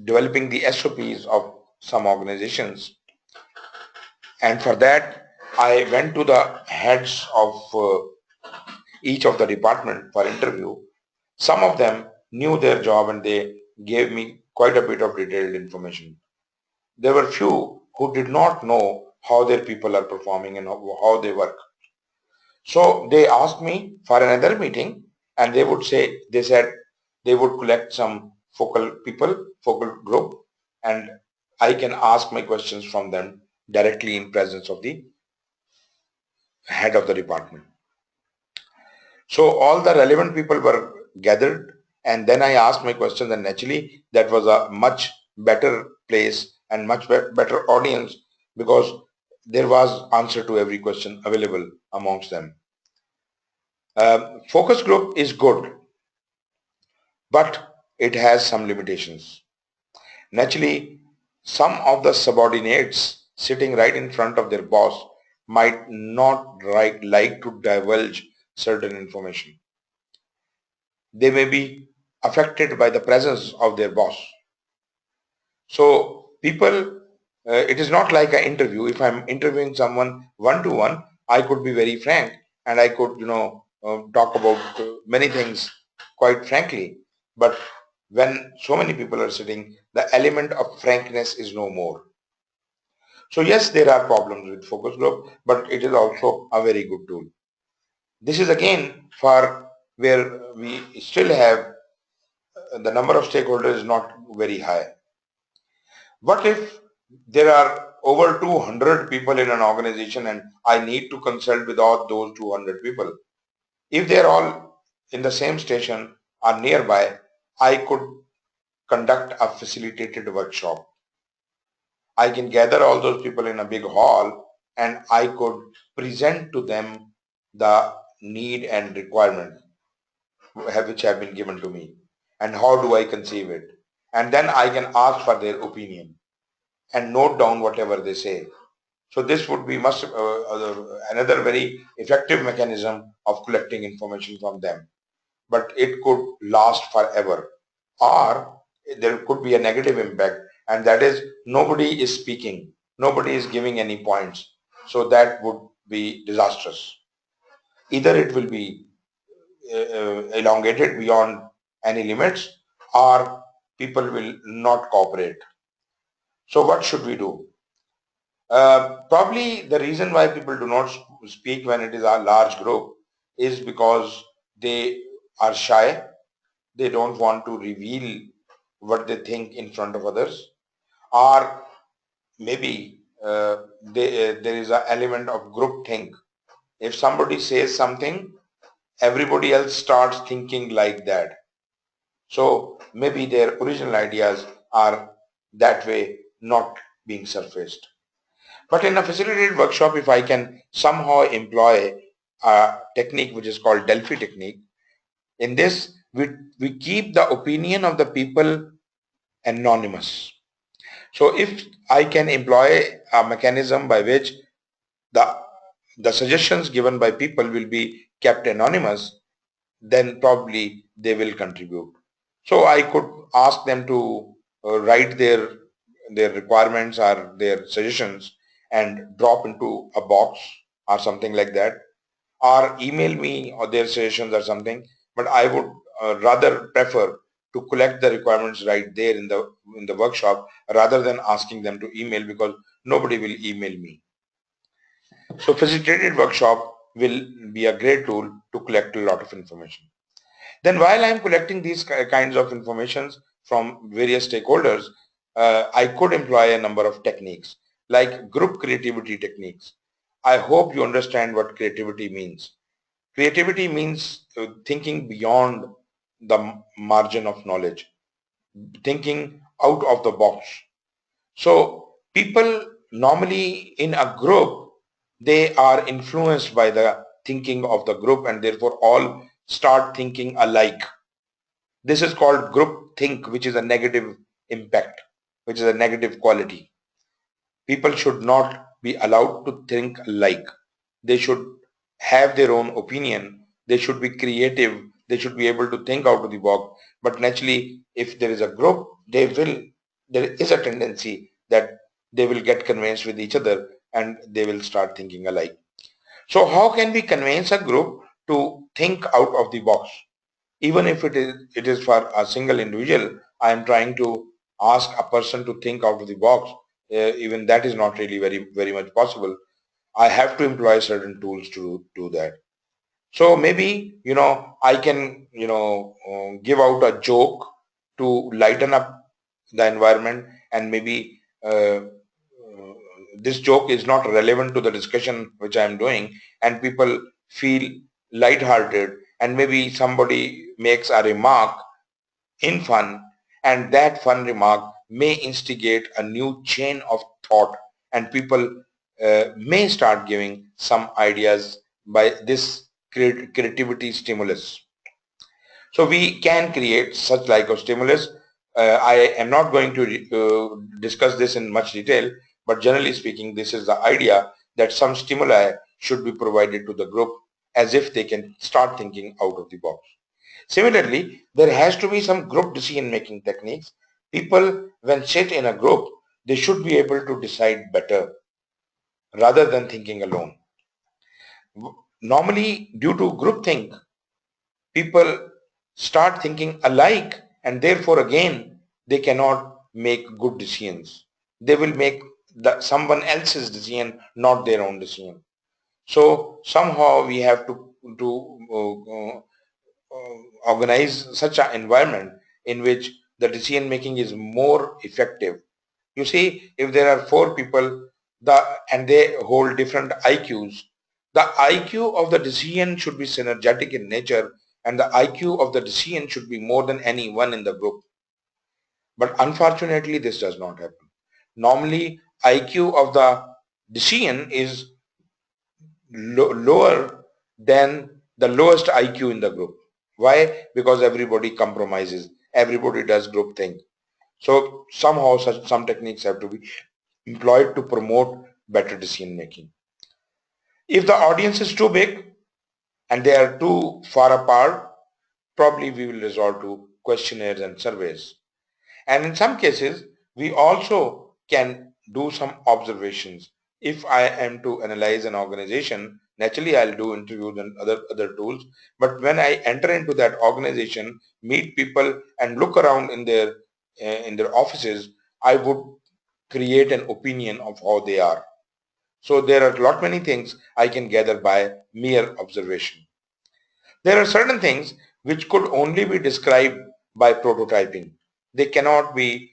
Speaker 1: developing the SOPs of some organizations, and for that I went to the heads of each of the department for interview. Some of them knew their job and they gave me quite a bit of detailed information. There were few who did not know how their people are performing and how they work. So they asked me for another meeting, and they said they would collect some focal group, and I can ask my questions from them directly in presence of the head of the department. So all the relevant people were gathered, and then I asked my questions, and naturally that was a much better place and much better audience, because there was answer to every question available amongst them. Focus group is good, but it has some limitations. Naturally, some of the subordinates sitting right in front of their boss might not like to divulge certain information. They may be affected by the presence of their boss. So people, it is not like an interview. If I'm interviewing someone one-to-one, I could be very frank, and I could talk about many things quite frankly. But when so many people are sitting, the element of frankness is no more. So yes, there are problems with focus group, but it is also a very good tool. This is again for where we still have the number of stakeholders is not very high. What if there are over 200 people in an organization and I need to consult with all those 200 people? If they are all in the same station or nearby, I could conduct a facilitated workshop. I can gather all those people in a big hall and I could present to them the need and requirement which have been given to me, and how do I conceive it, and then I can ask for their opinion and note down whatever they say. So this would be another very effective mechanism of collecting information from them, but it could last forever, or there could be a negative impact, and that is nobody is speaking, nobody is giving any points. So that would be disastrous. Either it will be elongated beyond any limits, or people will not cooperate. So what should we do? Probably the reason why people do not speak when it is a large group is because they are shy. They don't want to reveal what they think in front of others, or maybe there is an element of group think. If somebody says something, everybody else starts thinking like that. So maybe their original ideas are that way not being surfaced. But in a facilitated workshop, if I can somehow employ a technique which is called Delphi technique, in this we keep the opinion of the people anonymous. So if I can employ a mechanism by which the suggestions given by people will be kept anonymous, then probably they will contribute. So I could ask them to write their requirements or their suggestions and drop into a box or something like that. or email me or their suggestions or something, but I would rather prefer to collect the requirements right there in the workshop rather than asking them to email, because nobody will email me. So facilitated workshop will be a great tool to collect a lot of information. Then while I am collecting these kinds of informations from various stakeholders, I could employ a number of techniques like group creativity techniques. I hope you understand what creativity means. Creativity means thinking beyond the margin of knowledge, thinking out of the box. So people normally in a group, they are influenced by the thinking of the group and therefore all start thinking alike. This is called group think, which is a negative impact, which is a negative quality. People should not be allowed to think alike. They should have their own opinion. They should be creative. They should be able to think out of the box. But naturally, if there is a group, there is a tendency that they will get convinced with each other and they will start thinking alike. So how can we convince a group to think out of the box? Even if it is for a single individual, I am trying to ask a person to think out of the box. Even that is not really very much possible. I have to employ certain tools to do that. So maybe I can give out a joke to lighten up the environment, and maybe this joke is not relevant to the discussion which I am doing, and people feel lighthearted, and maybe somebody makes a remark in fun, and that fun remark may instigate a new chain of thought, and people may start giving some ideas by this creativity stimulus. So we can create such like of stimulus. I am not going to discuss this in much detail, but generally speaking, this is the idea that some stimuli should be provided to the group as if they can start thinking out of the box. Similarly, there has to be some group decision-making techniques. People, when sit in a group, they should be able to decide better rather than thinking alone. Normally, due to groupthink, people start thinking alike, and therefore again they cannot make good decisions. They will make someone else's decision, not their own decision. So somehow we have to organize such an environment in which the decision making is more effective. You see, if there are four people and they hold different IQs, the IQ of the decision should be synergetic in nature, and the IQ of the decision should be more than any one in the group. But unfortunately, this does not happen. Normally, IQ of the decision is lower than the lowest IQ in the group. Why? Because everybody compromises. Everybody does group think. So somehow some techniques have to be employed to promote better decision making. If the audience is too big and they are too far apart, probably we will resort to questionnaires and surveys. And in some cases, we also can do some observations. If I am to analyze an organization, naturally I'll do interviews and other tools. But when I enter into that organization, meet people and look around in their offices, I would create an opinion of how they are. So there are many things I can gather by mere observation. There are certain things which could only be described by prototyping. They cannot be,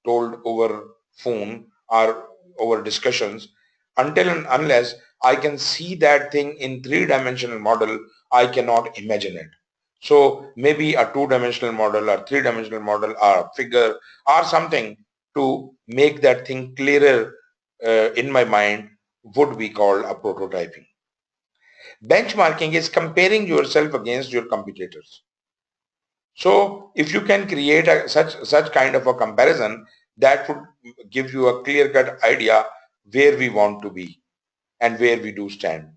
Speaker 1: told over phone or over discussions. Until and unless I can see that thing in three-dimensional model, I cannot imagine it. So maybe a two-dimensional model or three-dimensional model or figure or something to make that thing clearer in my mind would be called a prototyping. Benchmarking is comparing yourself against your competitors. So if you can create such kind of a comparison, that would give you a clear-cut idea where we want to be and where we do stand.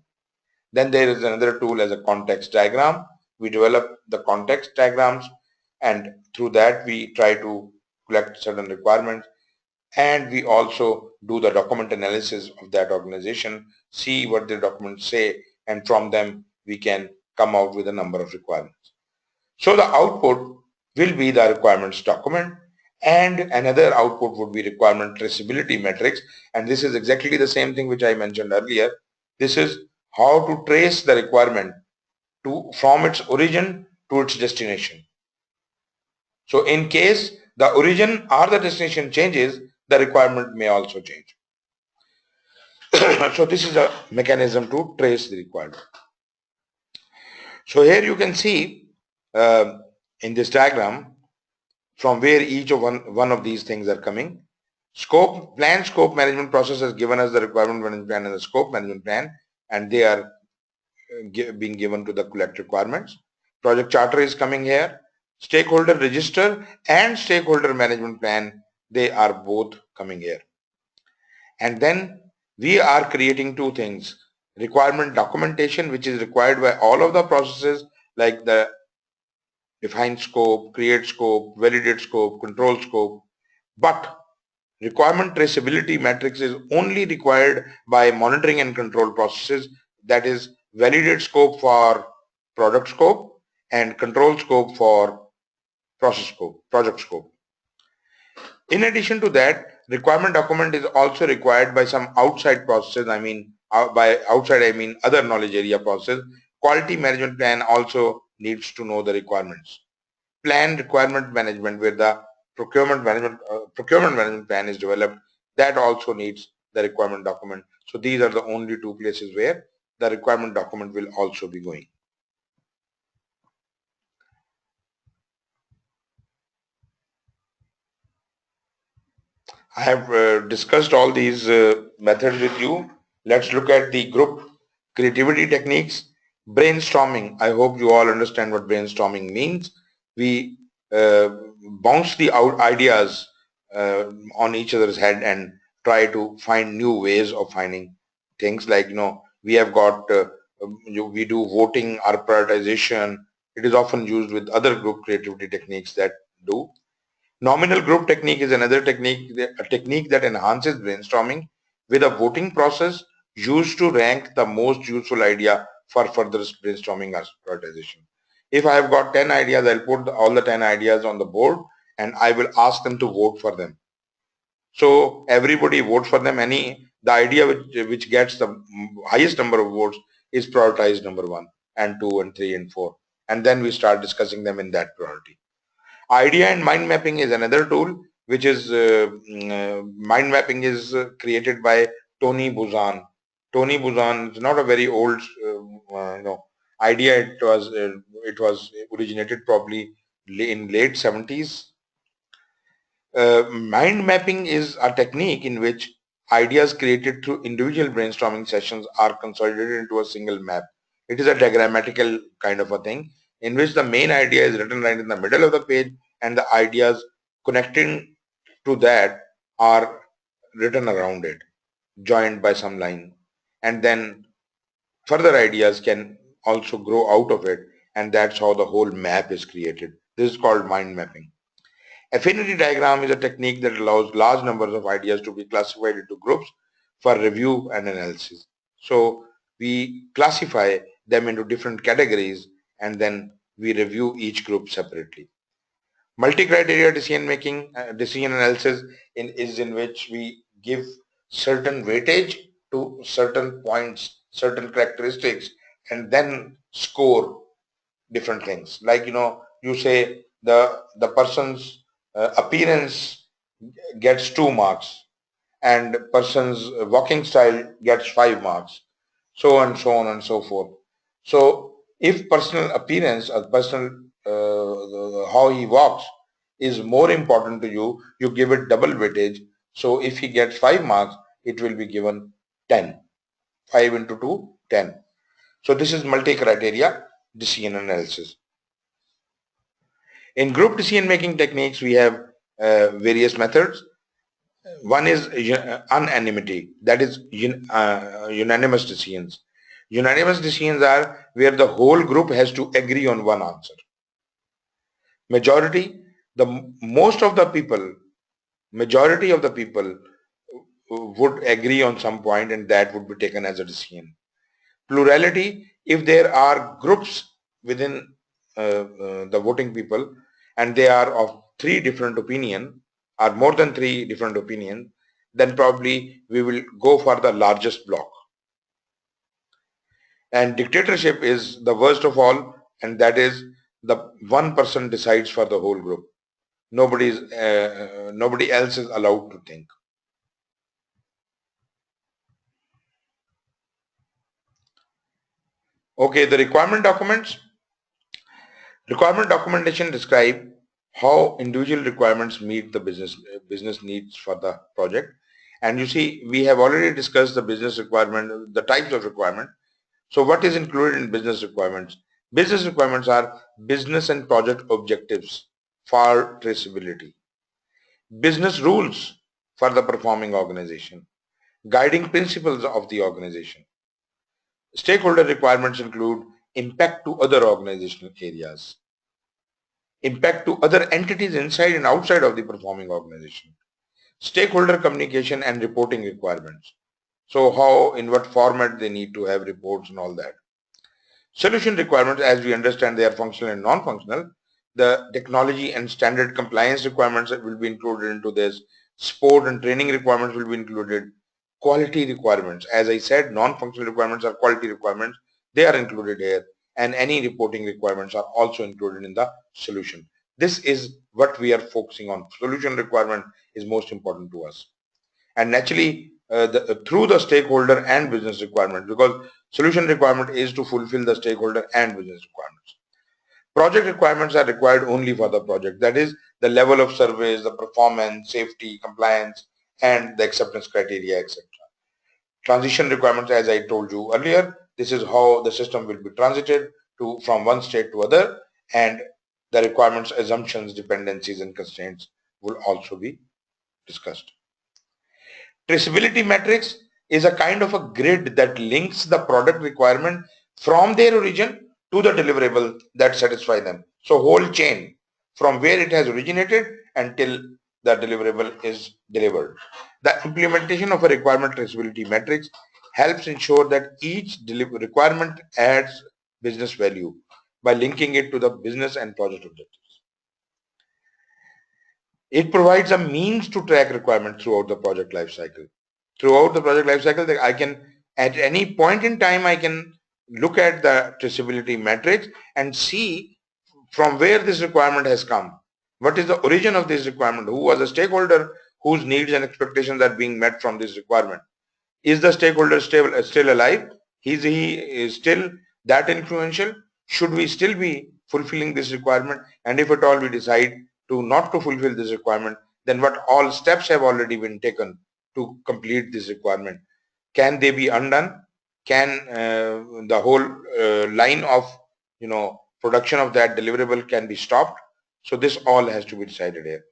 Speaker 1: Then there is another tool as a context diagram. We develop the context diagrams, and through that we try to collect certain requirements, and we also do the document analysis of that organization, see what the documents say, and from them we can come out with a number of requirements. So the output will be the requirements document, and another output would be requirement traceability matrix, and this is exactly the same thing which I mentioned earlier. This is how to trace the requirement from its origin to its destination. So in case the origin or the destination changes, the requirement may also change. So this is a mechanism to trace the requirement. So here you can see in this diagram from where each of one of these things are coming. Plan scope management process has given us the requirement management plan and the scope management plan, and they are being given to the collect requirements. Project charter is coming here. Stakeholder register and stakeholder management plan, they are both coming here. And then we are creating two things: requirement documentation, which is required by all of the processes, like the define scope, create scope, validate scope, control scope. But requirement traceability matrix is only required by monitoring and control processes, that is validate scope for product scope and control scope for process scope, project scope. In addition to that, requirement document is also required by some outside processes. I mean, by outside I mean other knowledge area processes. Quality management plan also needs to know the requirements. Plan requirement management, where the procurement management plan is developed, that also needs the requirement document. So these are the only two places where the requirement document will also be going. I have discussed all these methods with you. Let's look at the group creativity techniques. Brainstorming. I hope you all understand what brainstorming means. We bounce the ideas on each other's head and try to find new ways of finding things. Like, we have got we do voting or prioritization. It is often used with other group creativity techniques that do. Nominal group technique is another technique, a technique that enhances brainstorming with a voting process used to rank the most useful idea for further brainstorming or prioritization. If I have got 10 ideas, I'll put all the 10 ideas on the board and I will ask them to vote for them. So everybody votes for them. The idea which gets the highest number of votes is prioritized number 1 and 2 and 3 and 4. And then we start discussing them in that priority. Idea and mind mapping is another tool, which is mind mapping is created by Tony Buzan. Tony Buzan is not a very old idea. It was originated probably in late 70s. Mind mapping is a technique in which ideas created through individual brainstorming sessions are consolidated into a single map. It is a diagrammatical kind of a thing in which the main idea is written right in the middle of the page and the ideas connecting to that are written around it, joined by some line. And then further ideas can also grow out of it, and that's how the whole map is created. This is called mind mapping. Affinity diagram is a technique that allows large numbers of ideas to be classified into groups for review and analysis. So we classify them into different categories and then we review each group separately. Multi-criteria decision analysis is in which we give certain weightage to certain points, certain characteristics, and then score different things. Like, you say the person's appearance gets 2 marks and person's walking style gets 5 marks, so on and so forth. So if personal appearance or personal how he walks is more important to you, you give it double weightage. So if he gets 5 marks, it will be given 10. 5 into 2, 10. So this is multi-criteria decision analysis. In group decision-making techniques, we have various methods. One is unanimity, that is unanimous decisions. Unanimous decisions are where the whole group has to agree on one answer. Majority of the people would agree on some point and that would be taken as a decision. Plurality, if there are groups within the voting people and they are of three different opinion or more than three different opinions, then probably we will go for the largest block. And dictatorship is the worst of all, and that is the one person decides for the whole group. Nobody else is allowed to think. Okay, the requirement documents. Requirement documentation describe how individual requirements meet the business needs for the project. And you see, we have already discussed the business requirement, the types of requirement. So what is included in business requirements? Business requirements are business and project objectives for traceability, business rules for the performing organization, guiding principles of the organization. Stakeholder requirements include impact to other organizational areas, impact to other entities inside and outside of the performing organization, stakeholder communication and reporting requirements. So how, in what format they need to have reports and all that. Solution requirements, as we understand, they are functional and non-functional. The technology and standard compliance requirements will be included into this. Sport and training requirements will be included. Quality requirements, as I said, non-functional requirements are quality requirements. They are included here, and any reporting requirements are also included in the solution. This is what we are focusing on. Solution requirement is most important to us, and naturally through the stakeholder and business requirement, because solution requirement is to fulfill the stakeholder and business requirements. Project requirements are required only for the project, that is the level of service, the performance, safety, compliance, and the acceptance criteria, etc. Transition requirements, as I told you earlier, this is how the system will be transited to from one state to other, and the requirements, assumptions, dependencies, and constraints will also be discussed. Traceability matrix is a kind of a grid that links the product requirement from their origin to the deliverable that satisfy them. So whole chain from where it has originated until the deliverable is delivered. The implementation of a requirement traceability matrix helps ensure that each requirement adds business value by linking it to the business and project objectives. It provides a means to track requirements throughout the project lifecycle. Throughout the project lifecycle, I can, at any point in time, I can look at the traceability matrix and see from where this requirement has come. What is the origin of this requirement? Who was the stakeholder whose needs and expectations are being met from this requirement? Is the stakeholder still alive? Is he still that influential? Should we still be fulfilling this requirement? And if at all we decide to not to fulfill this requirement, then what all steps have already been taken to complete this requirement? Can they be undone? Can the whole line of production of that deliverable can be stopped? So this all has to be decided here.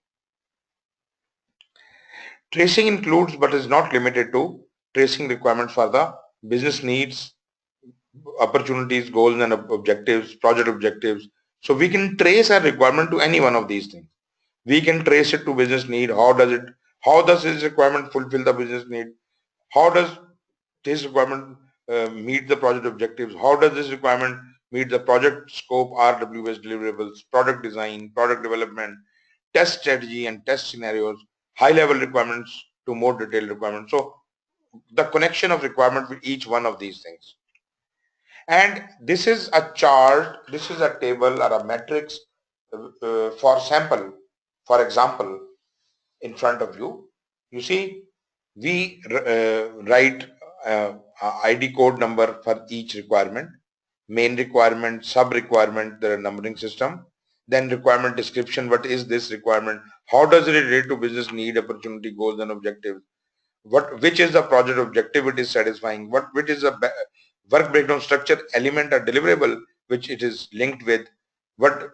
Speaker 1: Tracing includes but is not limited to tracing requirements for the business needs, opportunities, goals and objectives, project objectives. So we can trace a requirement to any one of these things. We can trace it to business need. How does this requirement fulfill the business need? How does this requirement meet the project objectives? How does this requirement meet the project scope, RWS deliverables, product design, product development, test strategy and test scenarios, high level requirements to more detailed requirements. So the connection of requirement with each one of these things. And this is a chart, this is a table or a matrix for sample. For example, in front of you, you see we write ID code number for each requirement, main requirement, sub requirement, the numbering system, then requirement description, what is this requirement, how does it relate to business need, opportunity, goals and objectives, which is the project objective it is satisfying, which is the work breakdown structure element or deliverable which it is linked with, what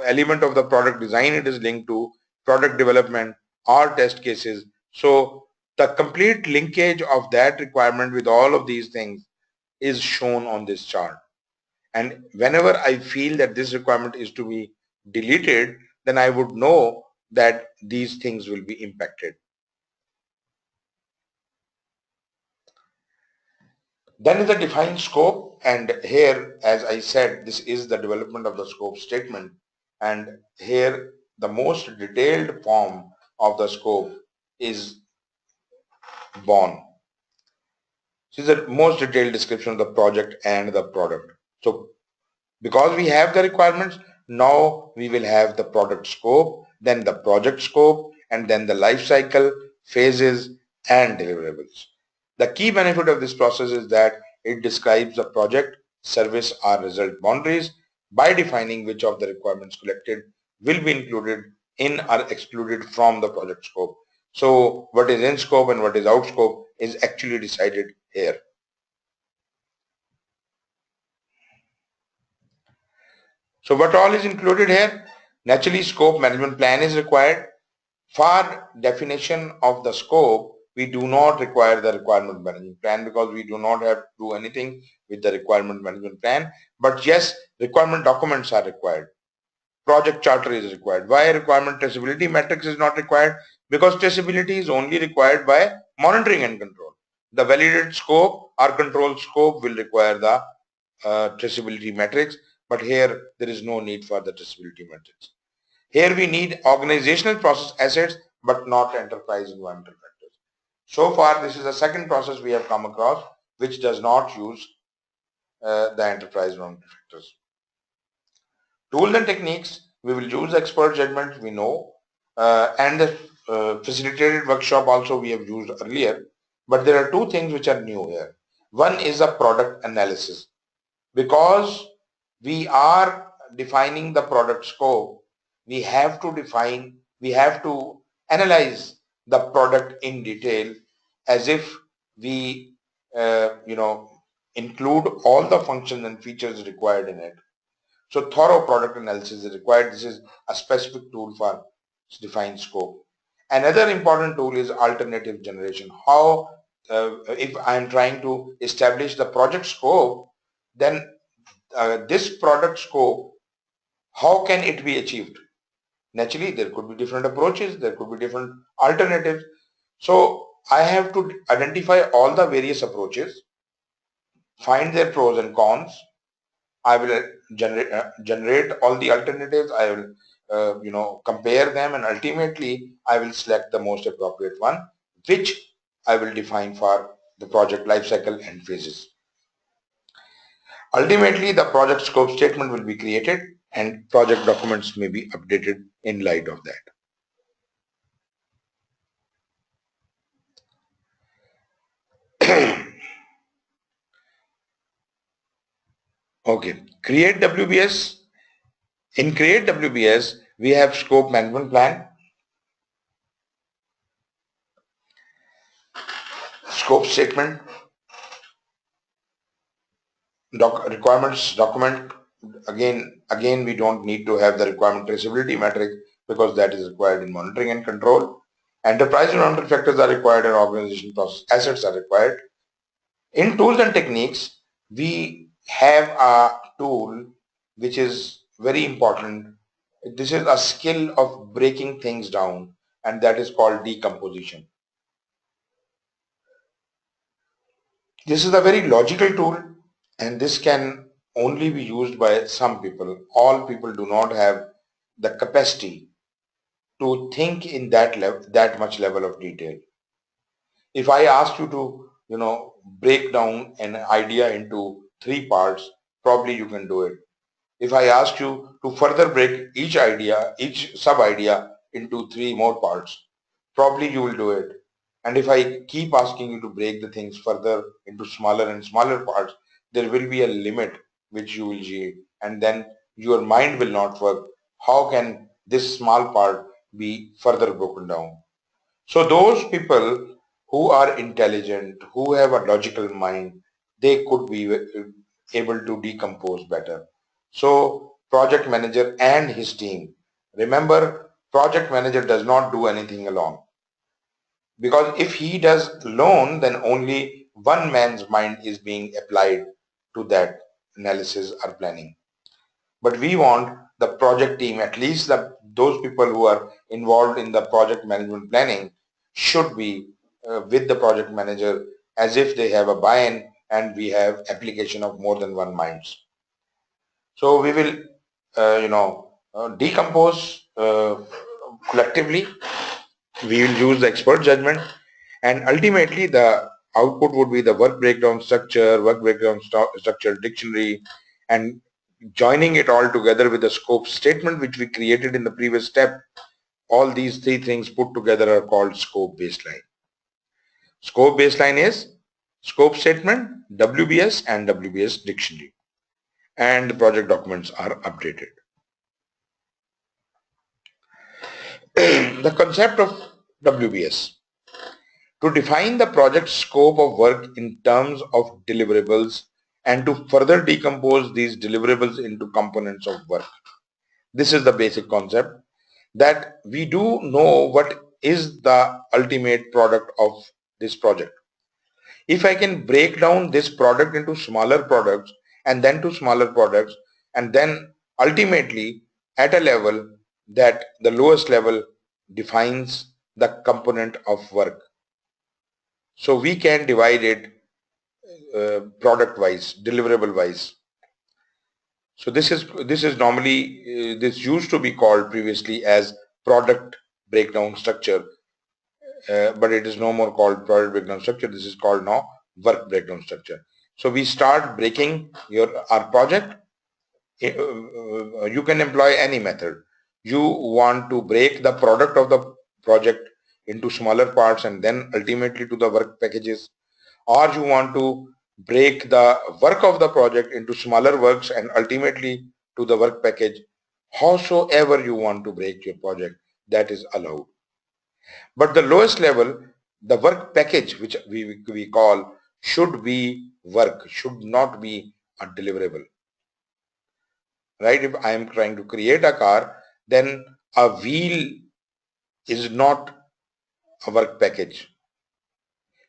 Speaker 1: element of the product design it is linked to, product development or test cases. So the complete linkage of that requirement with all of these things is shown on this chart. And whenever I feel that this requirement is to be deleted, then I would know that these things will be impacted. Then is the defined scope, and here, as I said, this is the development of the scope statement, and here the most detailed form of the scope is born. This is the most detailed description of the project and the product. So because we have the requirements, now we will have the product scope, then the project scope, and then the life cycle, phases, and deliverables. The key benefit of this process is that it describes the project, service, or result boundaries by defining which of the requirements collected will be included in or excluded from the project scope. So what is in scope and what is out scope is actually decided here. So what all is included here? Naturally, scope management plan is required. For definition of the scope, we do not require the requirement management plan because we do not have to do anything with the requirement management plan. But yes, requirement documents are required. Project charter is required. Why requirement traceability matrix is not required? Because traceability is only required by monitoring and control. The validated scope or control scope will require the traceability matrix, but here there is no need for the traceability matrix. Here we need organizational process assets, but not enterprise environmental factors. So far, this is the second process we have come across which does not use the enterprise environmental factors. Tools and techniques, we will use expert judgment, we know, and the facilitated workshop also we have used earlier, but there are two things which are new here. One is a product analysis. Because we are defining the product scope, we have to analyze the product in detail as if we include all the functions and features required in it. So thorough product analysis is required. This is a specific tool for defined scope. Another important tool is alternative generation. How if I am trying to establish the project scope, then this product scope, how can it be achieved? Naturally, there could be different approaches, there could be different alternatives. So I have to identify all the various approaches, find their pros and cons. I will generate all the alternatives. I will compare them, and ultimately I will select the most appropriate one, which I will define for the project lifecycle and phases. Ultimately, the project scope statement will be created and project documents may be updated in light of that. Okay, create WBS. In create WBS, we have scope management plan, scope statement, requirements document. Again, we don't need to have the requirement traceability matrix because that is required in monitoring and control. Enterprise environmental factors are required and organization process assets are required. In tools and techniques, we have a tool which is very important. This is a skill of breaking things down, and that is called decomposition. This is a very logical tool, and this can only be used by some people. All people do not have the capacity to think in that much level of detail. If I ask you to break down an idea into 3 parts, probably you can do it. If I ask you to further break each sub idea into 3 more parts, probably you will do it. And if I keep asking you to break the things further into smaller and smaller parts, there will be a limit which you will achieve, and then your mind will not work. How can this small part be further broken down? So those people who are intelligent, who have a logical mind, they could be able to decompose better. So project manager and his team. Remember, project manager does not do anything alone. Because if he does alone, then only one man's mind is being applied to that analysis or planning. But we want the project team, at least those people who are involved in the project management planning should be with the project manager as if they have a buy-in and we have application of more than one minds. So we will, decompose collectively. We will use the expert judgment, and ultimately the output would be the work breakdown structure dictionary, and joining it all together with the scope statement which we created in the previous step. All these three things put together are called scope baseline. Scope baseline is scope statement, WBS and Wbs dictionary, and the project documents are updated. The concept of WBS: to define the project scope of work in terms of deliverables and to further decompose these deliverables into components of work. This is the basic concept, that we do know what is the ultimate product of this project. If I can break down this product into smaller products and then to smaller products, and then ultimately at a level that the lowest level defines the component of work. So we can divide it product wise, deliverable wise. So this is normally this used to be called previously as product breakdown structure, but it is no more called product breakdown structure. This is called now work breakdown structure. So we start breaking our project. You can employ any method. You want to break the product of the project into smaller parts and then ultimately to the work packages, or you want to break the work of the project into smaller works and ultimately to the work package. Howsoever you want to break your project, that is allowed. But the lowest level, the work package, which we call, should be work, should not be a deliverable. Right? If I am trying to create a car, then a wheel is not a work package.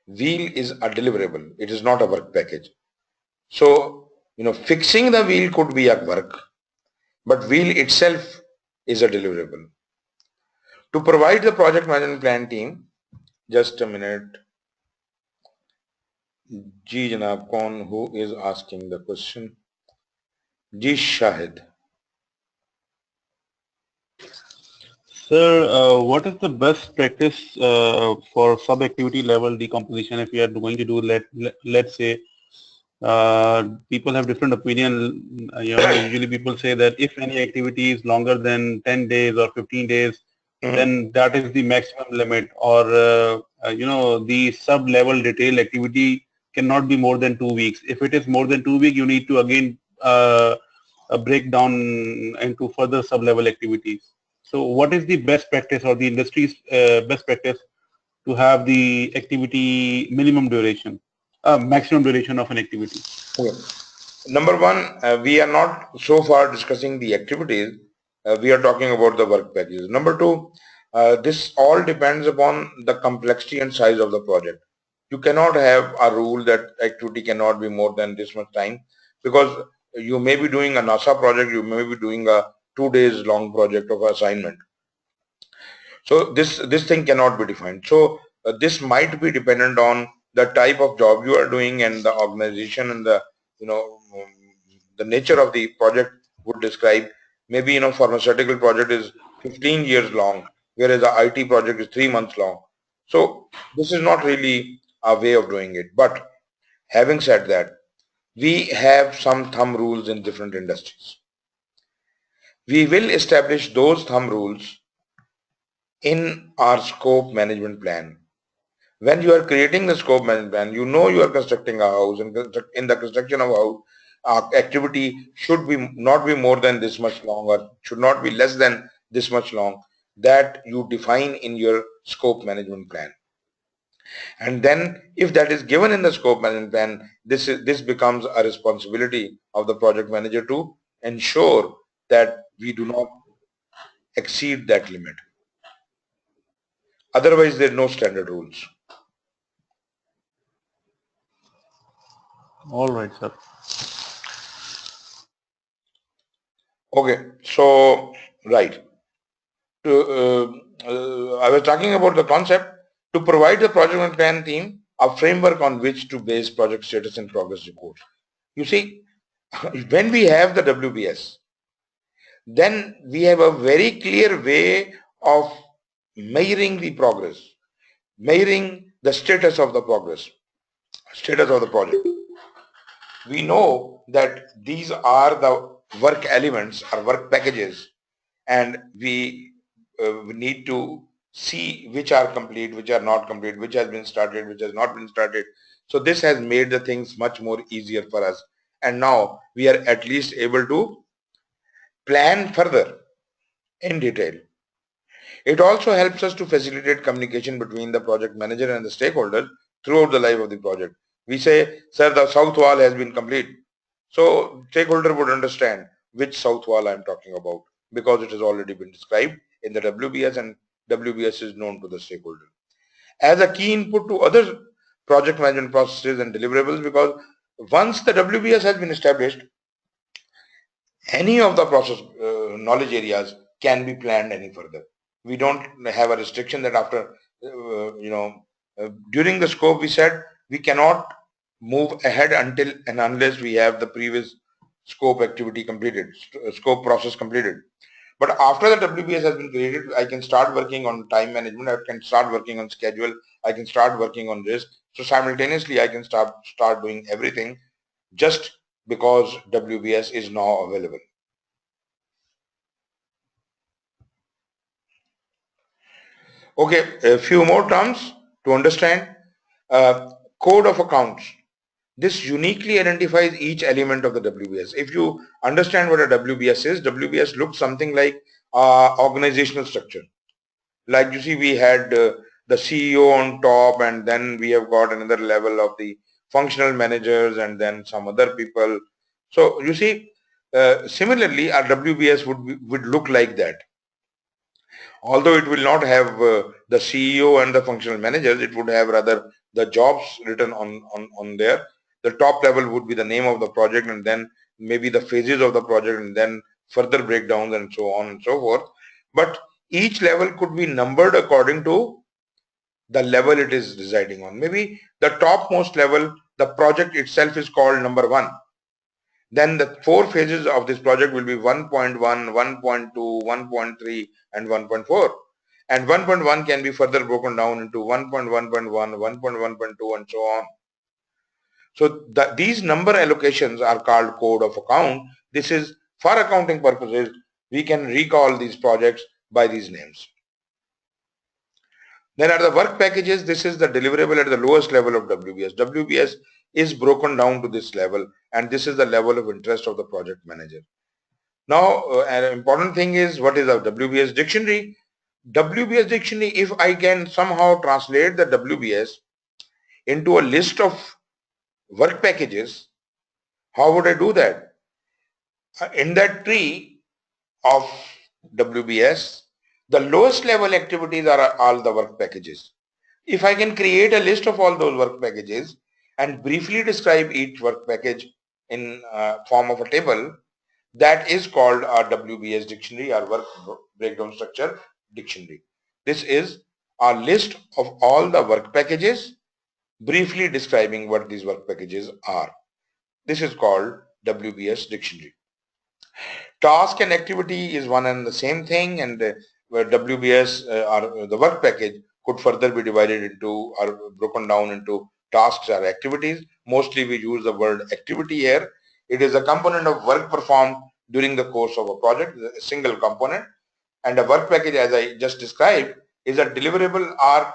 Speaker 1: Wheel is a deliverable. It is not a work package. So, fixing the wheel could be a work, but wheel itself is a deliverable. To provide the project management plan team, just a minute. Ji Janab, Kaun, who is asking the question? Ji Shahid.
Speaker 4: Sir, what is the best practice for sub-activity level decomposition if we are going to do, let's say, people have different opinion. Usually people say that if any activity is longer than 10 days or 15 days, then that is the maximum limit, or the sub-level detail activity cannot be more than 2 weeks. If it is more than 2 weeks, you need to again break down into further sub-level activities. So what is the best practice or the industry's best practice to have the activity minimum duration, maximum duration of an activity?
Speaker 1: Okay. Number one, we are not so far discussing the activities. We are talking about the work packages. Number two, this all depends upon the complexity and size of the project. You cannot have a rule that activity cannot be more than this much time, because you may be doing a NASA project, you may be doing a 2 days long project of assignment. So this thing cannot be defined. So this might be dependent on the type of job you are doing and the organization and the the nature of the project would describe. Maybe pharmaceutical project is 15 years long, whereas the IT project is 3 months long. So this is not really a way of doing it. But having said that, we have some thumb rules in different industries. We will establish those thumb rules in our scope management plan. When you are creating the scope management plan, you know you are constructing a house, and in the construction of a house, activity should be not be more than this much long, or should not be less than this much long, that you define in your scope management plan. And then if that is given in the scope management plan, this becomes a responsibility of the project manager to ensure that we do not exceed that limit. Otherwise, there are no standard rules.
Speaker 4: All right, sir.
Speaker 1: Okay, so right. I was talking about the concept to provide the project management plan team a framework on which to base project status and progress reports. You see, when we have the WBS, then we have a very clear way of measuring the progress, measuring the status of the progress, status of the project. We know that these are the work elements or work packages, and we need to see which are complete, which are not complete, which has been started, which has not been started. So this has made the things much more easier for us, and now we are at least able to plan further in detail. It also helps us to facilitate communication between the project manager and the stakeholders throughout the life of the project. We say, sir, the south wall has been complete. So stakeholder would understand which south wall I am talking about, because it has already been described in the WBS, and WBS is known to the stakeholder. As a key input to other project management processes and deliverables, because once the WBS has been established, any of the process knowledge areas can be planned any further. We don't have a restriction that after during the scope we said we cannot move ahead until and unless we have the previous scope activity completed, scope process completed. But after the WBS has been created, I can start working on time management, I can start working on schedule, I can start working on risk. So simultaneously I can start doing everything just because WBS is now available. Okay, a few more terms to understand. Code of accounts. This uniquely identifies each element of the WBS. If you understand what a WBS is, WBS looks something like organizational structure. Like you see, we had the CEO on top, and then we have got another level of the functional managers, and then some other people. So you see, similarly, our WBS would look like that. Although it will not have the CEO and the functional managers, it would have rather the jobs written on there. The top level would be the name of the project, and then maybe the phases of the project, and then further breakdowns and so on and so forth. But each level could be numbered according to the level it is residing on. Maybe the topmost level, the project itself is called number 1. Then the 4 phases of this project will be 1.1, 1.2, 1.3 and 1.4. And 1.1 can be further broken down into 1.1.1, 1.1.2 and so on. So these number allocations are called code of account. This is for accounting purposes. We can recall these projects by these names. Then are the work packages. This is the deliverable at the lowest level of WBS. WBS is broken down to this level, and this is the level of interest of the project manager. Now, an important thing is, what is a WBS dictionary? WBS dictionary, if I can somehow translate the WBS into a list of work packages, how would I do that? In that tree of WBS, the lowest level activities are all the work packages. If I can create a list of all those work packages and briefly describe each work package in form of a table, that is called a WBS dictionary, or work breakdown structure dictionary. This is a list of all the work packages, briefly describing what these work packages are. This is called WBS dictionary. Task and activity is one and the same thing, and where WBS or the work package could further be divided into or broken down into tasks or activities. Mostly we use the word activity here. It is a component of work performed during the course of a project, a single component. And a work package, as I just described, is a deliverable or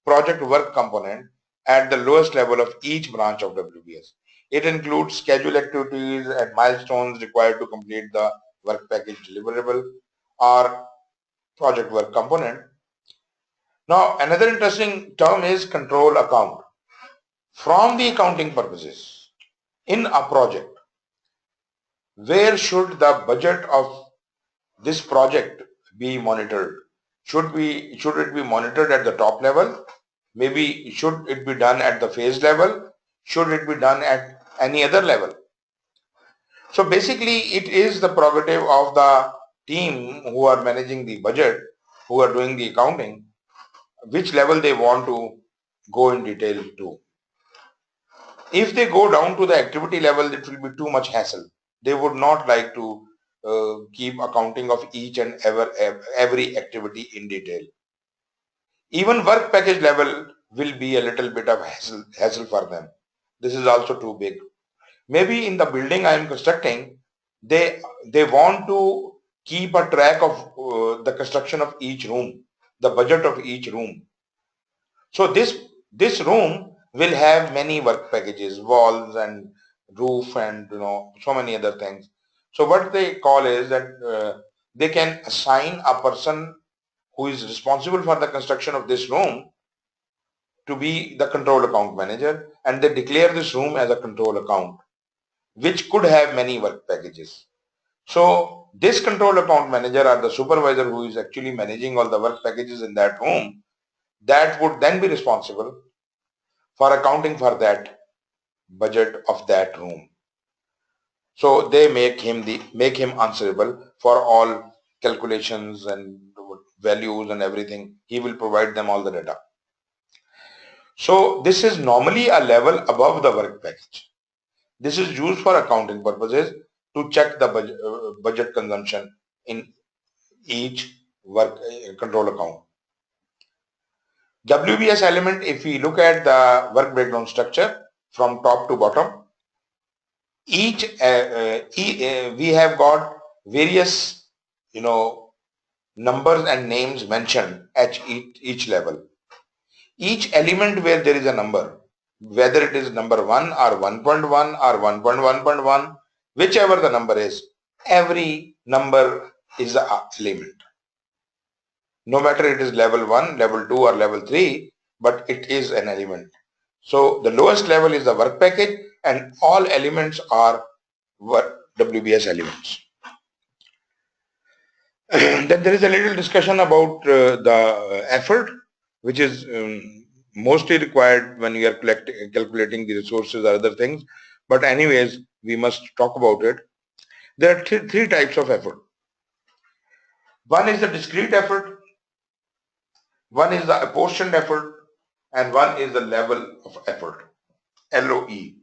Speaker 1: project work component at the lowest level of each branch of WBS. It includes schedule activities and milestones required to complete the work package deliverable or project work component. Now, another interesting term is control account. From the accounting purposes, in a project, where should the budget of this project be monitored? Should it be monitored at the top level? Maybe should it be done at the phase level? Should it be done at any other level? So basically, it is the prerogative of the team who are managing the budget, who are doing the accounting, which level they want to go in detail to. If they go down to the activity level, it will be too much hassle. They would not like to keep accounting of each and every activity in detail. Even work package level will be a little bit of hassle for them. This is also too big. Maybe in the building I am constructing, they want to keep a track of the construction of each room, the budget of each room. So this room will have many work packages, walls and roof and so many other things. So what they call is that they can assign a person who is responsible for the construction of this room to be the control account manager, and they declare this room as a control account, which could have many work packages. So this control account manager or the supervisor who is actually managing all the work packages in that room, that would then be responsible for accounting for that budget of that room. So they make him answerable for all calculations and values and everything. He will provide them all the data. So this is normally a level above the work package. This is used for accounting purposes to check the budget consumption in each work control account. WBS element, if we look at the work breakdown structure from top to bottom, we have got various numbers and names mentioned at each level. Each element where there is a number, whether it is number 1 or 1.1 or 1.1.1, whichever the number is, every number is an element. No matter it is level 1, level 2 or level 3, but it is an element. So the lowest level is the work package and all elements are WBS elements. Then there is a little discussion about the effort, which is mostly required when you are calculating the resources or other things. But anyways, we must talk about it. There are three types of effort. One is the discrete effort, one is the apportioned effort, and one is the level of effort, LOE.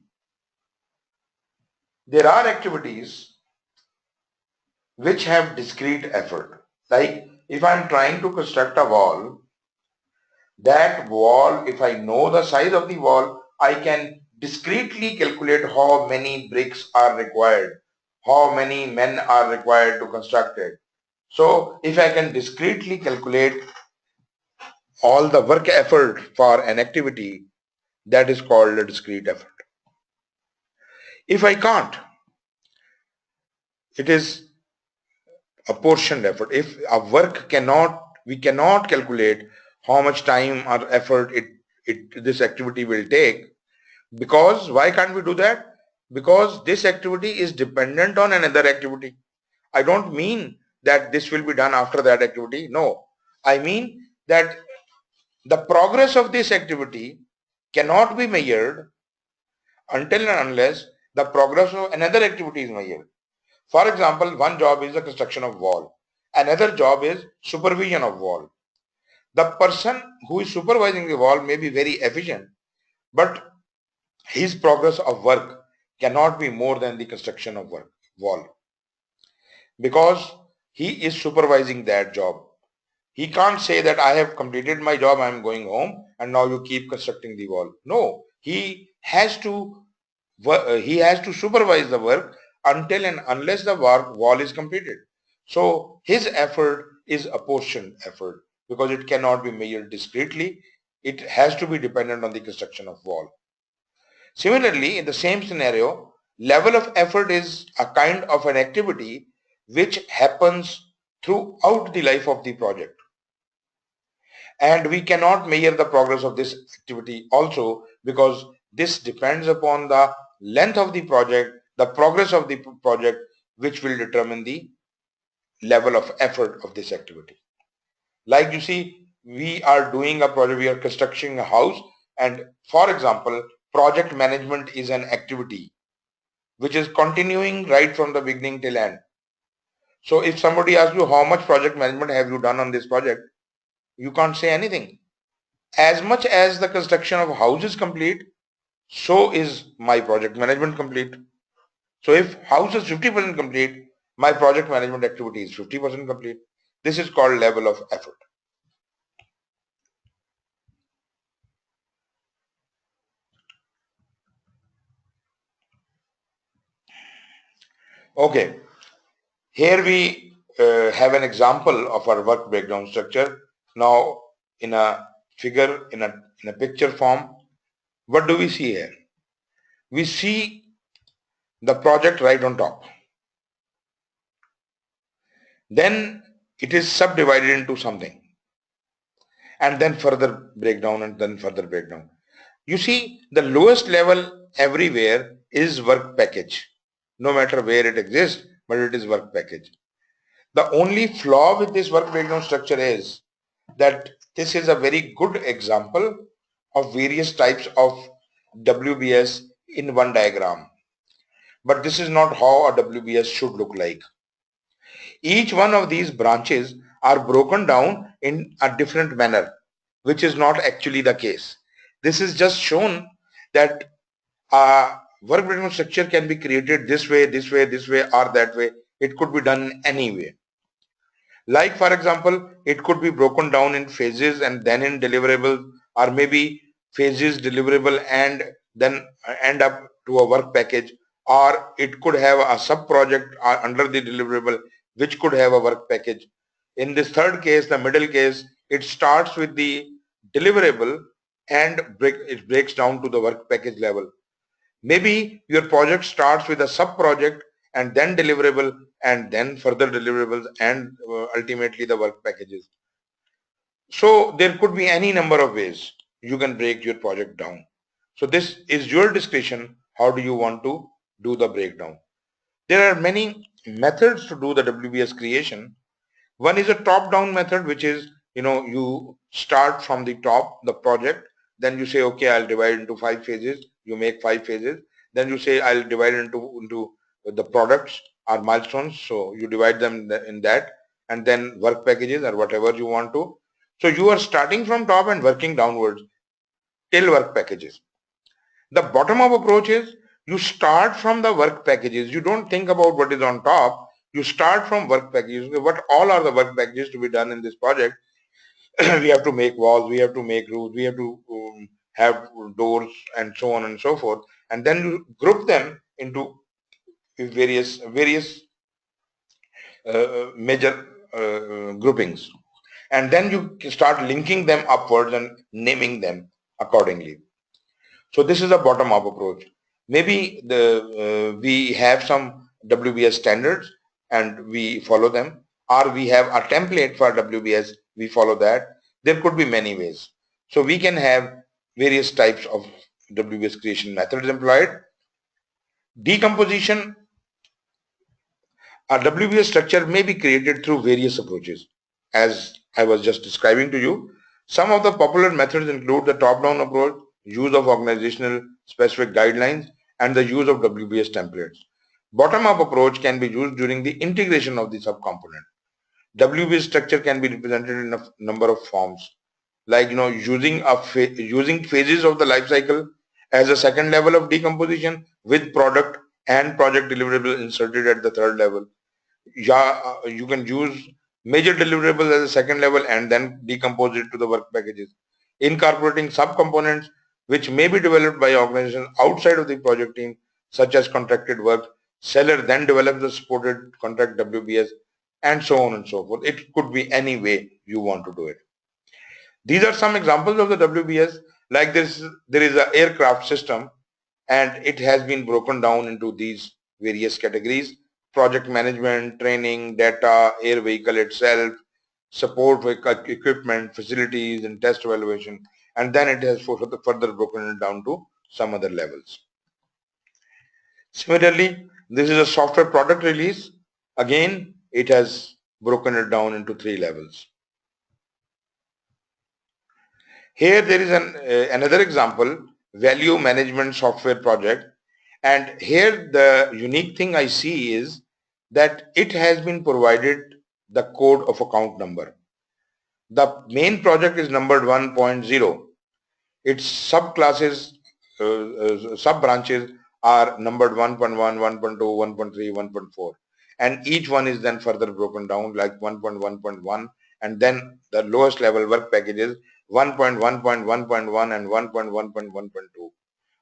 Speaker 1: There are activities which have discrete effort. Like if I'm trying to construct a wall, that wall, if I know the size of the wall, I can discretely calculate how many bricks are required, how many men are required to construct it. So if I can discretely calculate all the work effort for an activity, that is called a discrete effort. If I can't, it is apportioned effort. If a work we cannot calculate how much time or effort this activity will take, because why can't we do that? Because this activity is dependent on another activity. I don't mean that this will be done after that activity. No, I mean that the progress of this activity cannot be measured until and unless the progress of another activity is measured. For example, one job is the construction of wall. Another job is supervision of wall. The person who is supervising the wall may be very efficient, but his progress of work cannot be more than the construction of wall, because he is supervising that job. He can't say that I have completed my job, I am going home and now you keep constructing the wall. No, he has to supervise the work until and unless the wall is completed. So his effort is apportioned effort because it cannot be measured discretely. It has to be dependent on the construction of wall. Similarly, in the same scenario, level of effort is a kind of an activity which happens throughout the life of the project. And we cannot measure the progress of this activity also because this depends upon the length of the project, the progress of the project, which will determine the level of effort of this activity. Like you see, we are doing a project, we are constructing a house, and for example, project management is an activity which is continuing right from the beginning till end. So if somebody asks you how much project management have you done on this project, you can't say anything. As much as the construction of a house is complete, so is my project management complete. So if house is 50% complete, my project management activity is 50% complete. This is called level of effort. Okay, here we have an example of our work breakdown structure. Now in a figure, in a picture form, what do we see here? We see the project right on top. Then it is subdivided into something, and then further breakdown, and then further breakdown. You see, the lowest level everywhere is work package, no matter where it exists, but it is work package. The only flaw with this work breakdown structure is that this is a very good example of various types of WBS in one diagram. But this is not how a WBS should look like. Each one of these branches are broken down in a different manner, which is not actually the case. This is just shown that a work breakdown structure can be created this way, this way, this way, or that way. It could be done any way. Like for example, it could be broken down in phases and then in deliverables, or maybe phases, deliverable, and then end up to a work package, or it could have a sub project under the deliverable which could have a work package. In this third case, the middle case, it starts with the deliverable and it breaks down to the work package level. Maybe your project starts with a sub project and then deliverable and then further deliverables and ultimately the work packages. So there could be any number of ways you can break your project down. So this is your discretion. How do you want to do the breakdown? There are many methods to do the WBS creation. One is a top-down method, which is, you start from the top, the project, then you say, okay, I'll divide into 5 phases. You make 5 phases. Then you say, I'll divide into the products or milestones. So you divide them in that, and then work packages or whatever you want to. So you are starting from top and working downwards till work packages. The bottom-up approach is you start from the work packages. You don't think about what is on top. You start from work packages. What all are the work packages to be done in this project? We have to make walls, we have to make roofs, we have to have doors, and so on and so forth. And then you group them into various major groupings. And then you start linking them upwards and naming them accordingly. So this is a bottom-up approach. Maybe we have some WBS standards and we follow them, or we have a template for WBS, we follow that. There could be many ways. So we can have various types of WBS creation methods employed. Decomposition, a WBS structure may be created through various approaches. As I was just describing to you, some of the popular methods include the top-down approach, use of organizational specific guidelines, and the use of WBS templates. Bottom-up approach can be used during the integration of the subcomponent. WBS structure can be represented in a number of forms, like using phases of the life cycle as a second level of decomposition with product and project deliverable inserted at the third level. You can use major deliverables as a second level and then decompose it to the work packages. Incorporating subcomponents which may be developed by organizations outside of the project team, such as contracted work, seller then develops the supported contract WBS, and so on and so forth. It could be any way you want to do it. These are some examples of the WBS. Like this, there is an aircraft system, and it has been broken down into these various categories: project management, training, data, air vehicle itself, support equipment, facilities, and test evaluation. And then it has further broken it down to some other levels. Similarly, this is a software product release. Again, it has broken it down into 3 levels. Here there is another example, value management software project. And here the unique thing I see is that it has been provided the code of account number. The main project is numbered 1.0. Its subclasses sub branches are numbered 1.1, 1.2, 1.3, 1.4, and each one is then further broken down like 1.1.1, and then the lowest level work packages 1.1.1.1 and 1.1.1.2.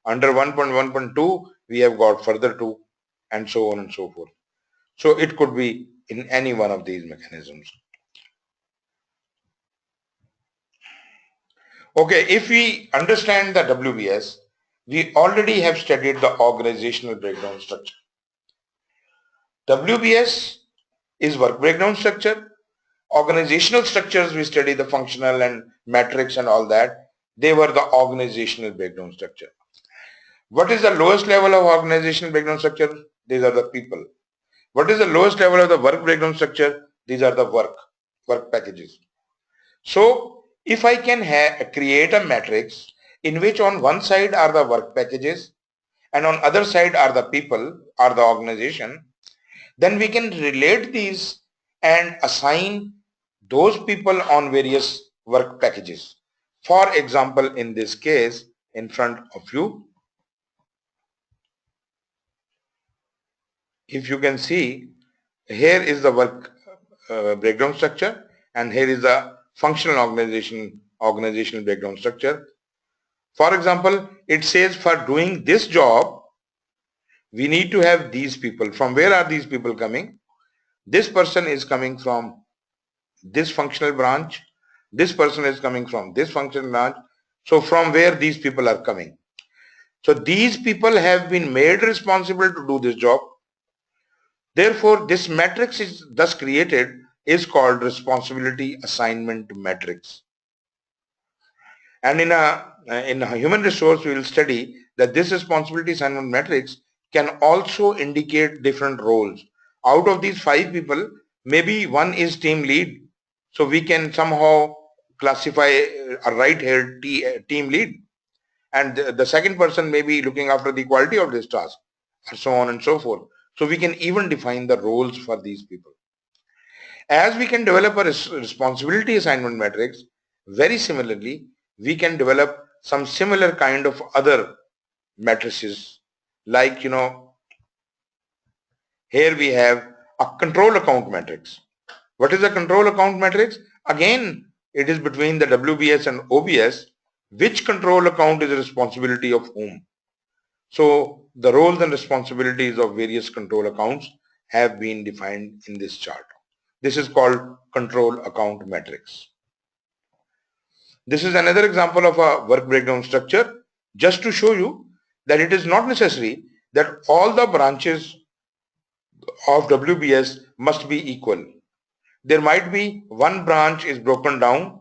Speaker 1: Under 1.1.2 we have got further 2, and so on and so forth. So it could be in any one of these mechanisms. Okay, if we understand the WBS, we already have studied the organizational breakdown structure. WBS is work breakdown structure. Organizational structures, we study the functional and matrix and all that. They were the organizational breakdown structure. What is the lowest level of organizational breakdown structure? These are the people. What is the lowest level of the work breakdown structure? These are the work packages. So if I can create a matrix in which on one side are the work packages and on other side are the people or the organization, then we can relate these and assign those people on various work packages. For example, in this case, in front of you, if you can see, here is the work breakdown structure, and here is the functional organizational breakdown structure. For example, it says for doing this job, we need to have these people. From where are these people coming? This person is coming from this functional branch. This person is coming from this functional branch. So from where these people are coming? So these people have been made responsible to do this job. Therefore, this matrix is thus created is called responsibility assignment matrix. And in a human resource, we will study that this responsibility assignment matrix can also indicate different roles. Out of these 5 people, maybe one is team lead. So we can somehow classify a right-haired team lead. And the second person may be looking after the quality of this task, and so on and so forth. So we can even define the roles for these people. As we can develop a responsibility assignment matrix, very similarly, we can develop some similar kind of other matrices, like, here we have a control account matrix. What is a control account matrix? Again, it is between the WBS and OBS, which control account is the responsibility of whom. So the roles and responsibilities of various control accounts have been defined in this chart. This is called control account matrix. This is another example of a work breakdown structure, just to show you that it is not necessary that all the branches of WBS must be equal. There might be one branch is broken down,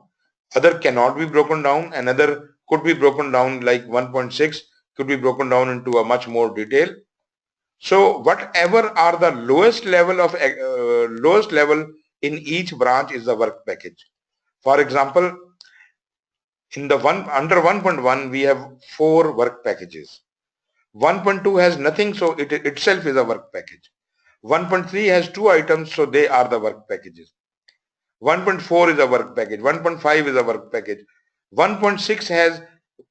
Speaker 1: other cannot be broken down, another could be broken down, like 1.6 could be broken down into a much more detail. So whatever are the lowest level in each branch is the work package. For example, in the under 1.1 we have 4 work packages. 1.2 has nothing, so it itself is a work package. 1.3 has 2 items, so they are the work packages. 1.4 is a work package. 1.5 is a work package. 1.6 has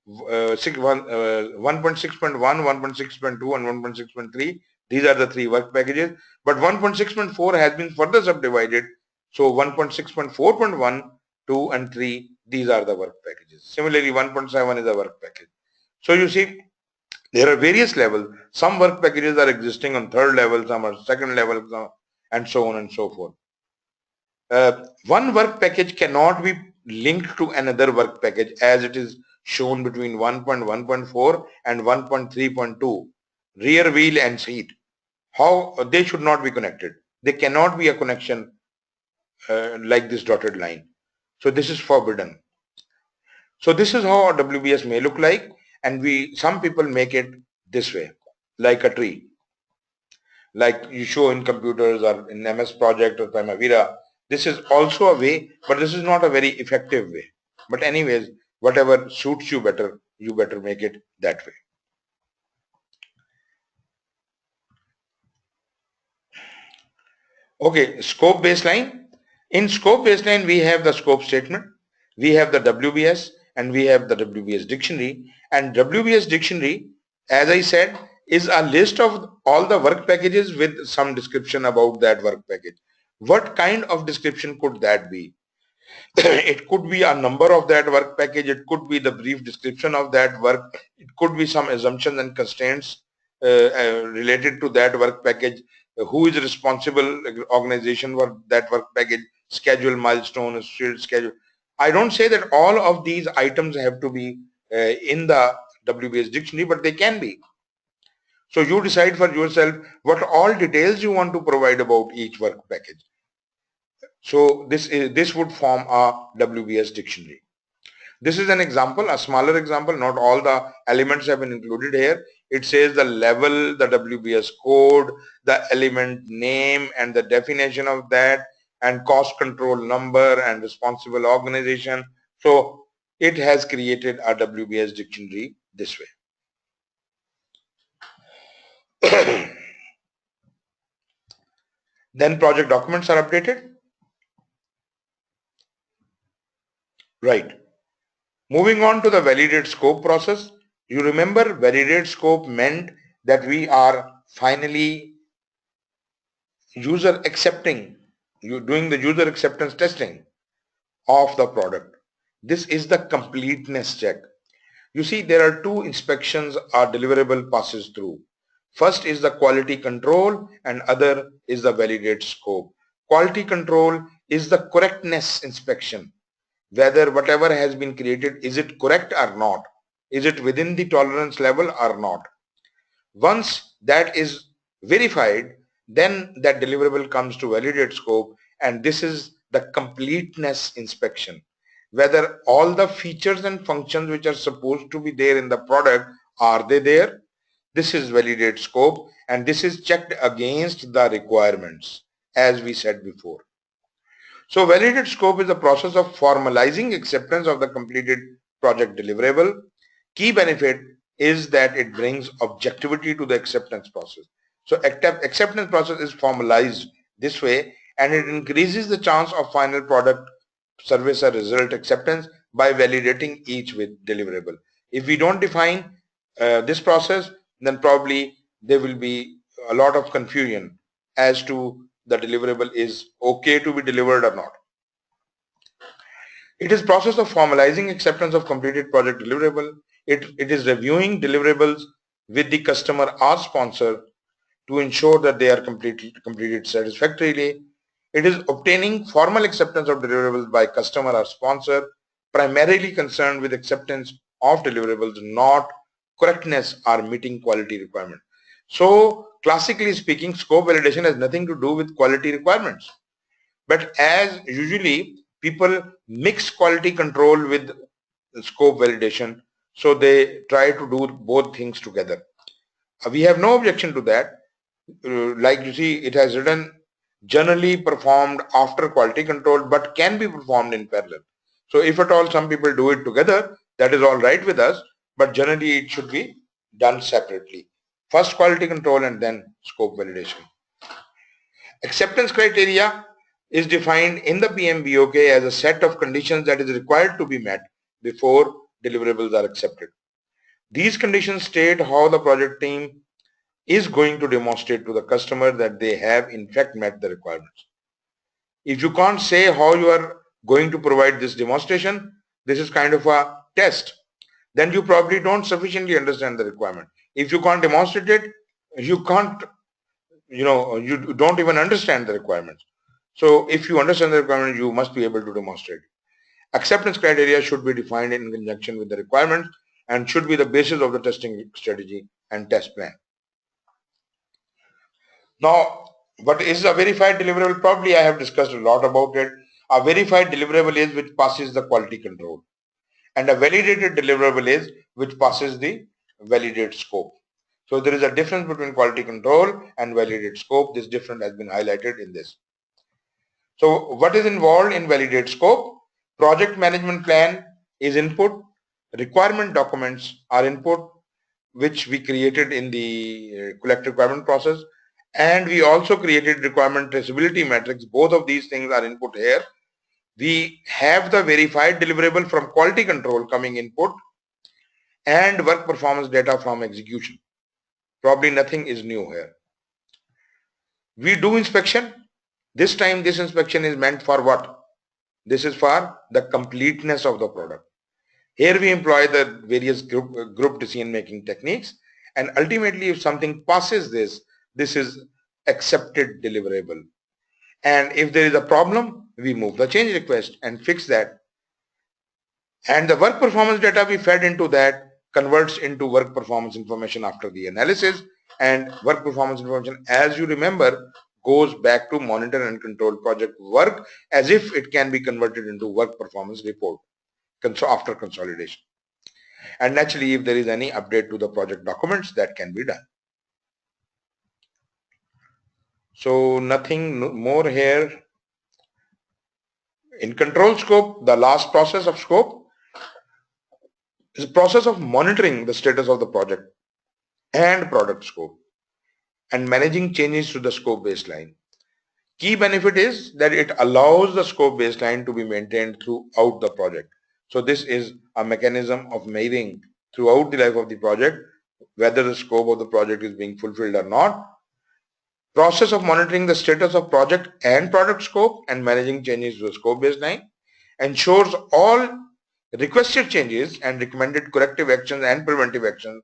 Speaker 1: 1.6.1, 1.6.2 and 1.6.3. These are the 3 work packages. But 1.6.4 has been further subdivided. So 1.6.4.1, 2 and 3, these are the work packages. Similarly, 1.7 is a work package. So you see, there are various levels. Some work packages are existing on 3rd level, some are 2nd level, and so on and so forth. One work package cannot be linked to another work package, as it is shown between 1.1.4 and 1.3.2, rear wheel and seat. How they should not be connected. They cannot be a connection like this dotted line. So this is forbidden. So this is how WBS may look like, and some people make it this way, like a tree, like you show in computers or in MS Project or Primavera. This is also a way, but this is not a very effective way. But anyways, whatever suits you better make it that way. Okay, scope baseline. In scope baseline, we have the scope statement, we have the WBS, and we have the Wbs Dictionary. And Wbs Dictionary, as I said, is a list of all the work packages with some description about that work package. What kind of description could that be? It could be a number of that work package, it could be the brief description of that work, it could be some assumptions and constraints related to that work package, who is responsible organization for that work package, schedule, milestone, schedule. I don't say that all of these items have to be in the Wbs Dictionary, but they can be. So you decide for yourself what all details you want to provide about each work package. So this would form a Wbs Dictionary. This is an example, a smaller example. Not all the elements have been included here. It says the level, the Wbs code, the element name and the definition of that, and cost control number and responsible organization. So it has created a Wbs Dictionary this way. Then project documents are updated. Right. Moving on to the validate scope process. You remember validate scope meant that we are finally doing the user acceptance testing of the product. This is the completeness check. You see, there are two inspections our deliverable passes through. First is the quality control and other is the validate scope. Quality control is the correctness inspection. Whether whatever has been created, is it correct or not? Is it within the tolerance level or not? Once that is verified, then that deliverable comes to validate scope, and this is the completeness inspection. Whether all the features and functions which are supposed to be there in the product, are they there? This is validate scope, and this is checked against the requirements, as we said before. So validate scope is the process of formalizing acceptance of the completed project deliverable. Key benefit is that it brings objectivity to the acceptance process. So acceptance process is formalized this way, and it increases the chance of final product, service or result acceptance by validating each with deliverable. If we don't define this process, then probably there will be a lot of confusion as to the deliverable is okay to be delivered or not. It is process of formalizing acceptance of completed project deliverable. It is reviewing deliverables with the customer or sponsor to ensure that they are completed satisfactorily. It is obtaining formal acceptance of deliverables by customer or sponsor, primarily concerned with acceptance of deliverables, not correctness or meeting quality requirement. So classically speaking, scope validation has nothing to do with quality requirements. But as usually people mix quality control with scope validation, so they try to do both things together. We have no objection to that. Like you see, it has written generally performed after quality control, but can be performed in parallel. So if at all some people do it together, that is all right with us, but generally it should be done separately. First quality control and then scope validation. Acceptance criteria is defined in the PMBOK as a set of conditions that is required to be met before deliverables are accepted. These conditions state how the project team is going to demonstrate to the customer that they have in fact met the requirements. If you can't say how you are going to provide this demonstration, this is kind of a test, then you probably don't sufficiently understand the requirement. If you can't demonstrate it, you can't, you don't even understand the requirements. So if you understand the requirement, you must be able to demonstrate. Acceptance criteria should be defined in conjunction with the requirements and should be the basis of the testing strategy and test plan. Now, what is a verified deliverable? Probably I have discussed a lot about it. A verified deliverable is which passes the quality control, and a validated deliverable is which passes the validate scope. So there is a difference between quality control and validate scope. This difference has been highlighted in this. So what is involved in validate scope? Project management plan is input, requirement documents are input, which we created in the collect requirement process, and we also created requirement traceability matrix. Both of these things are input here. we have the verified deliverable from quality control coming input and work performance data from execution. Probably nothing is new here. We do inspection. This time this inspection is meant for what? This is for the completeness of the product. Here we employ the various group decision making techniques, and ultimately if something passes this is accepted deliverable. And if there is a problem, we move the change request and fix that. And the work performance data we fed into that converts into work performance information after the analysis, and work performance information, as you remember, goes back to monitor and control project work as if it can be converted into work performance report after consolidation. And naturally, if there is any update to the project documents, that can be done. So nothing more here. In control scope, the last process of scope is the process of monitoring the status of the project and product scope and managing changes to the scope baseline. Key benefit is that it allows the scope baseline to be maintained throughout the project. So this is a mechanism of measuring throughout the life of the project whether the scope of the project is being fulfilled or not. Process of monitoring the status of project and product scope and managing changes to the scope baseline ensures all requested changes and recommended corrective actions and preventive actions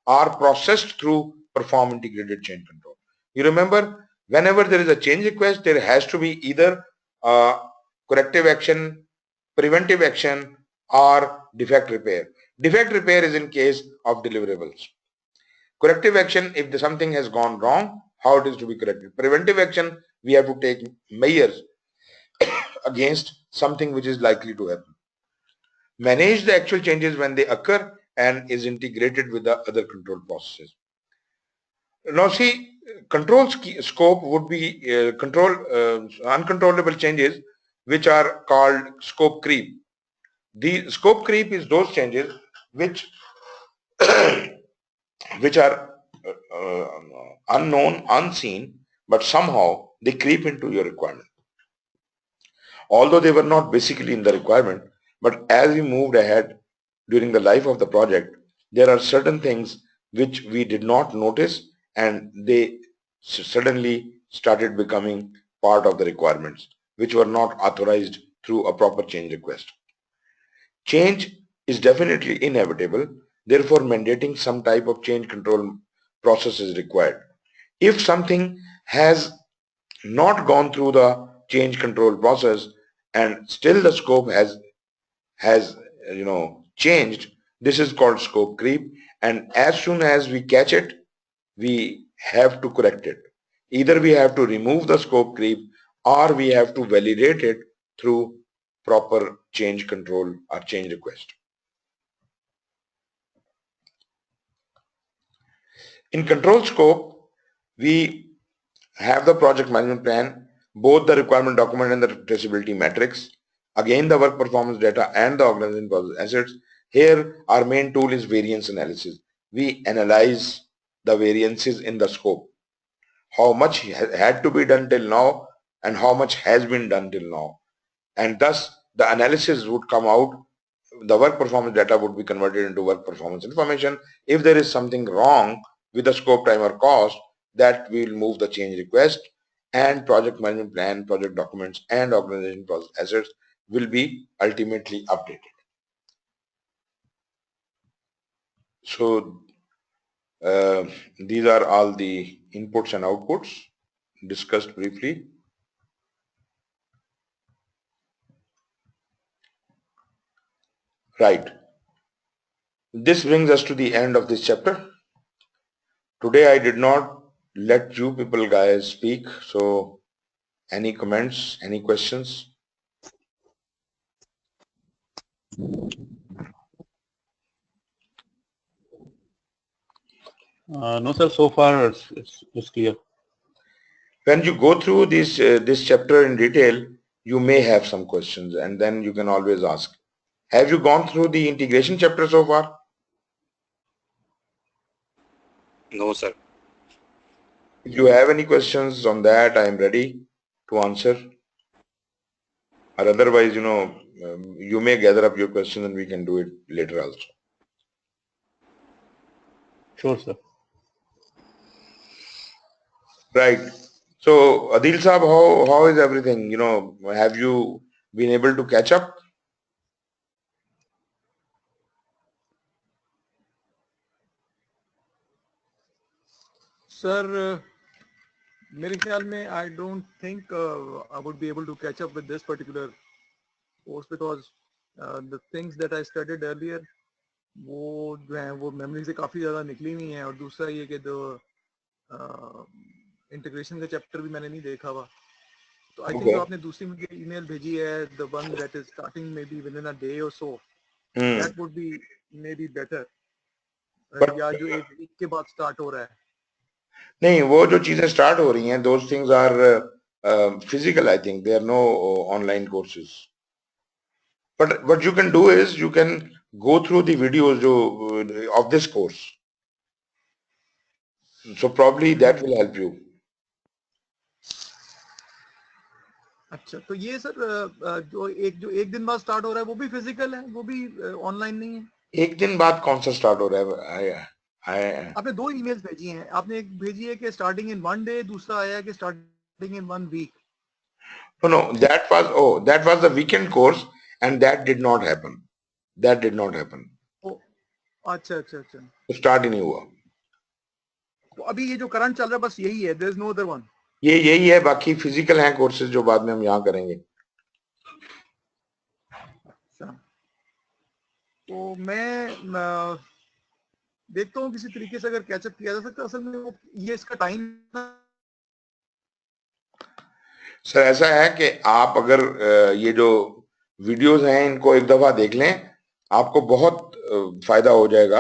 Speaker 1: are processed through perform integrated change control. You remember, whenever there is a change request, there has to be either a corrective action, preventive action, or defect repair. Defect repair is in case of deliverables. Corrective action, if something has gone wrong, how it is to be corrected. Preventive action, we have to take measures against something which is likely to happen. Manage the actual changes when they occur and is integrated with the other control processes. Now see, control scope would be uncontrollable changes which are called scope creep. The scope creep is those changes which which are unknown, unseen, but somehow they creep into your requirement. Although they were not basically in the requirement, but as we moved ahead during the life of the project, there are certain things which we did not notice and they suddenly started becoming part of the requirements, which were not authorized through a proper change request. Change is definitely inevitable, therefore mandating some type of change control process is required. If something has not gone through the change control process and still the scope has changed, this is called scope creep, and as soon as we catch it, we have to correct it. Either we have to remove the scope creep or we have to validate it through proper change control or change request. In control scope, we have the project management plan, both the requirement document and the traceability matrix, again the work performance data and the organization process assets. Here our main tool is variance analysis. We analyze the variances in the scope, how much had to be done till now and how much has been done till now, and thus the analysis would come out. The work performance data would be converted into work performance information. If there is something wrong with the scope, time or cost, that we will move the change request, and project management plan, project documents and organization process assets will be ultimately updated. So these are all the inputs and outputs discussed briefly. Right. This brings us to the end of this chapter. Today I did not let you people guys speak, so any comments, any questions?
Speaker 4: No, sir. So far, it's clear.
Speaker 1: When you go through this chapter in detail, you may have some questions, and then you can always ask. Have you gone through the integration chapter so far?
Speaker 3: No, sir.
Speaker 1: If you have any questions on that, I am ready to answer. or otherwise, you may gather up your questions and we can do it later also.
Speaker 4: Sure, sir.
Speaker 1: Right. So, Adil Saab, how is everything? Have you been able to catch up?
Speaker 5: Sir, मेरे ख्याल में I don't think I would be able to catch up with this particular course because the things that I studied earlier वो जो है वो memory से काफ़ी ज़्यादा निकली हुई हैं और दूसरा ये कि जो इंटीग्रेशन का चैप्टर भी मैंने नहीं देखा हुआ तो आई थिंक जो आपने दूसरी मुझे ईमेल भेजी है the one that is starting maybe within a day और so that would be maybe better या जो एक वीक के बाद स्टार्ट हो रहा है
Speaker 1: नहीं वो जो चीजें स्टार्ट हो रही हैं those things are physical I think there no online courses but what you can do is you can go through the videos of this course so probably that will help you.
Speaker 5: अच्छा तो ये sir जो एक दिन बाद start हो रहा है वो भी फिजिकल है वो भी ऑनलाइन नहीं है
Speaker 1: एक दिन बाद कौन सा स्टार्ट हो रहा है
Speaker 5: आपने दो ईमेल्स भेजी हैं आपने एक भेजी है कि स्टार्टिंग इन 1 डे दूसरा आया है कि starting in 1 week
Speaker 1: no that was the weekend course and that did not happen
Speaker 5: अच्छा
Speaker 1: तो स्टार्ट ही नहीं हुआ
Speaker 5: तो अभी ये जो करंट चल रहा है बस यही है there is no other one
Speaker 1: ये यही है बाकी फिजिकल हैं कोर्सेज जो बाद में हम यहाँ करेंगे
Speaker 5: अच्छा तो मैं देखता हूँ किसी तरीके से अगर कैचअप किया जा सकता है असल में वो ये इसका टाइम
Speaker 1: सर ऐसा है कि आप अगर ये जो वीडियोस हैं इनको एक दफा देख लें आपको बहुत फायदा हो जाएगा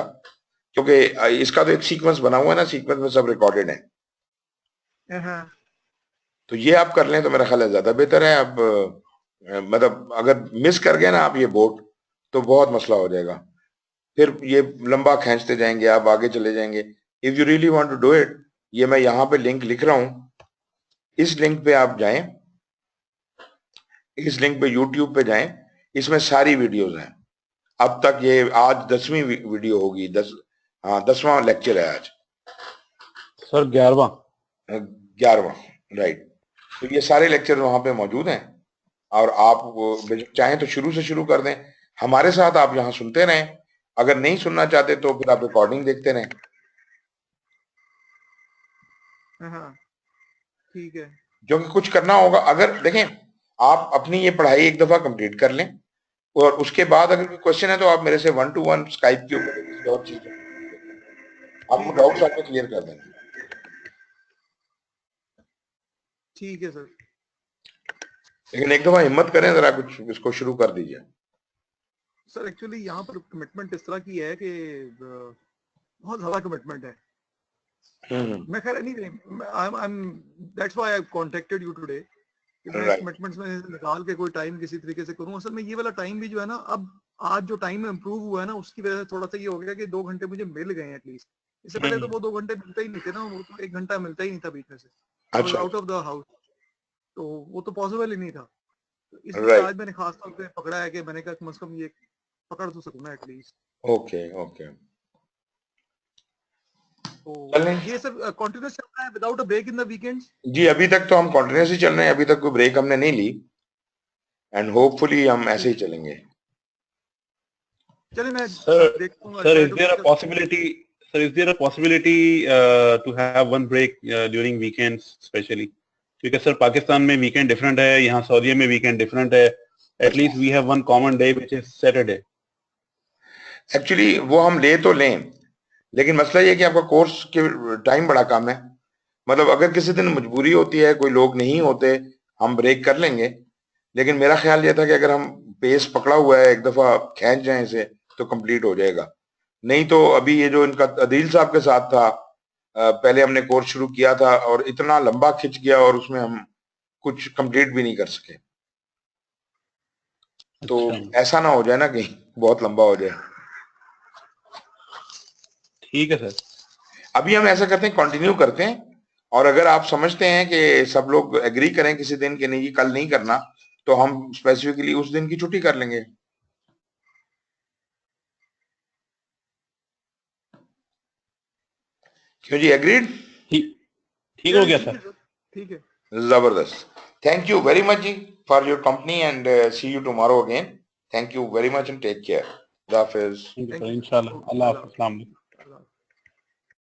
Speaker 1: क्योंकि इसका तो एक सीक्वेंस बना हुआ है ना सीक्वेंस में सब रिकॉर्डेड है तो ये आप कर लें तो मेरा ख्याल है ज्यादा बेहतर है अब मतलब अगर मिस कर गए ना आप ये बोर्ड तो बहुत मसला हो जाएगा फिर ये लंबा खींचते जाएंगे आप आगे चले जाएंगे if you really want to do it ये मैं यहाँ पे लिंक लिख रहा हूँ इस लिंक पे आप जाएं इस लिंक पे यूट्यूब पे जाएं इसमें सारी वीडियोस हैं अब तक ये आज 10वीं वीडियो होगी 10वां लेक्चर है आज
Speaker 4: सर
Speaker 1: 11वां राइट तो ये सारे लेक्चर वहां पे मौजूद हैं और आप चाहें तो शुरू से शुरू कर दें हमारे साथ आप यहाँ सुनते रहें अगर नहीं सुनना चाहते तो फिर आप रिकॉर्डिंग देखते रहें
Speaker 5: ठीक है
Speaker 1: जो कि कुछ करना होगा अगर देखें आप अपनी ये पढ़ाई एक दफा कंप्लीट कर लें और उसके बाद अगर कोई क्वेश्चन है तो आप मेरे से 1-to-1 स्काइप के ऊपर किसी और चीज आपको डाउट्स आपके क्लियर कर देंगे
Speaker 5: ठीक है सर
Speaker 1: लेकिन एक दफा हिम्मत करें जरा कुछ इसको शुरू कर दीजिए
Speaker 5: सर एक्चुअली यहाँ पर कमिटमेंट इस तरह की है कि बहुत ज्यादा कमिटमेंट है मैं खैर anyway I am that's why I contacted you today मैं कमिटमेंट्स में निकाल के कोई टाइम किसी तरीके से करूं असल में ये वाला टाइम भी जो है ना अब आज जो टाइम इम्प्रूव हुआ है ना उसकी वजह से थोड़ा सा ये हो गया कि 2 घंटे मुझे मिल गए एटलीस्ट इससे पहले तो वो 2 घंटे मिलते ही नहीं थे ना वो तो 1 घंटा मिलता ही नहीं था बीच में से आउट ऑफ द हाउस तो वो तो पॉसिबल ही नहीं था तो इसलिए आज मैंने खास तौर पे पकड़ा है कि मैंने कहा कम से कम ये पकड़ तो सकूं ना एटलीस्ट
Speaker 1: ओके
Speaker 5: तो ये सब कंटीन्यूअस चल रहा है without a break in the weekends
Speaker 1: जी अभी तक तो हम कंटीन्यूअस ही चल रहे हैं अभी तक कोई ब्रेक हमने नहीं ली एंड होपफुली हम ऐसे ही चलेंगे
Speaker 5: चलिए मैं देखता हूं
Speaker 4: sir is there a possibility to have one break during weekends especially क्योंकि सर पाकिस्तान में वीकेंड डिफरेंट है यहाँ सऊदी में वीकेंड डिफरेंट है at least we have one common day which is Saturday
Speaker 1: actually वो हम ले तो लें लेकिन मसला ये कि आपका कोर्स के टाइम बड़ा कम है मतलब अगर किसी दिन मजबूरी होती है कोई लोग नहीं होते हम ब्रेक कर लेंगे लेकिन मेरा ख्याल ये था कि अगर हम पेस पकड़ा हुआ है एक दफा खींच जाए इसे तो कंप्लीट हो जाएगा नहीं तो अभी ये जो इनका अदील साहब के साथ था पहले हमने कोर्स शुरू किया था और इतना लंबा खिंच गया और उसमें हम कुछ कंप्लीट भी नहीं कर सके तो ऐसा ना हो जाए ना कहीं बहुत लंबा हो जाए
Speaker 4: ठीक है सर
Speaker 1: अभी हम ऐसा करते हैं कंटिन्यू करते हैं और अगर आप समझते हैं कि सब लोग एग्री करें किसी दिन कि नहीं कल नहीं करना तो हम स्पेसिफिकली उस दिन की छुट्टी कर लेंगे। क्यों जी, एग्रीड?
Speaker 4: ठीक हो गया सर।
Speaker 5: ठीक है।
Speaker 1: जबरदस्त। Thank you very much ji for your company and see you tomorrow again. Thank you very much and take care. खुदा हाफिज।
Speaker 4: इंशाल्लाह। अल्लाह हाफ़िज़। अस्सलाम वालेकुम।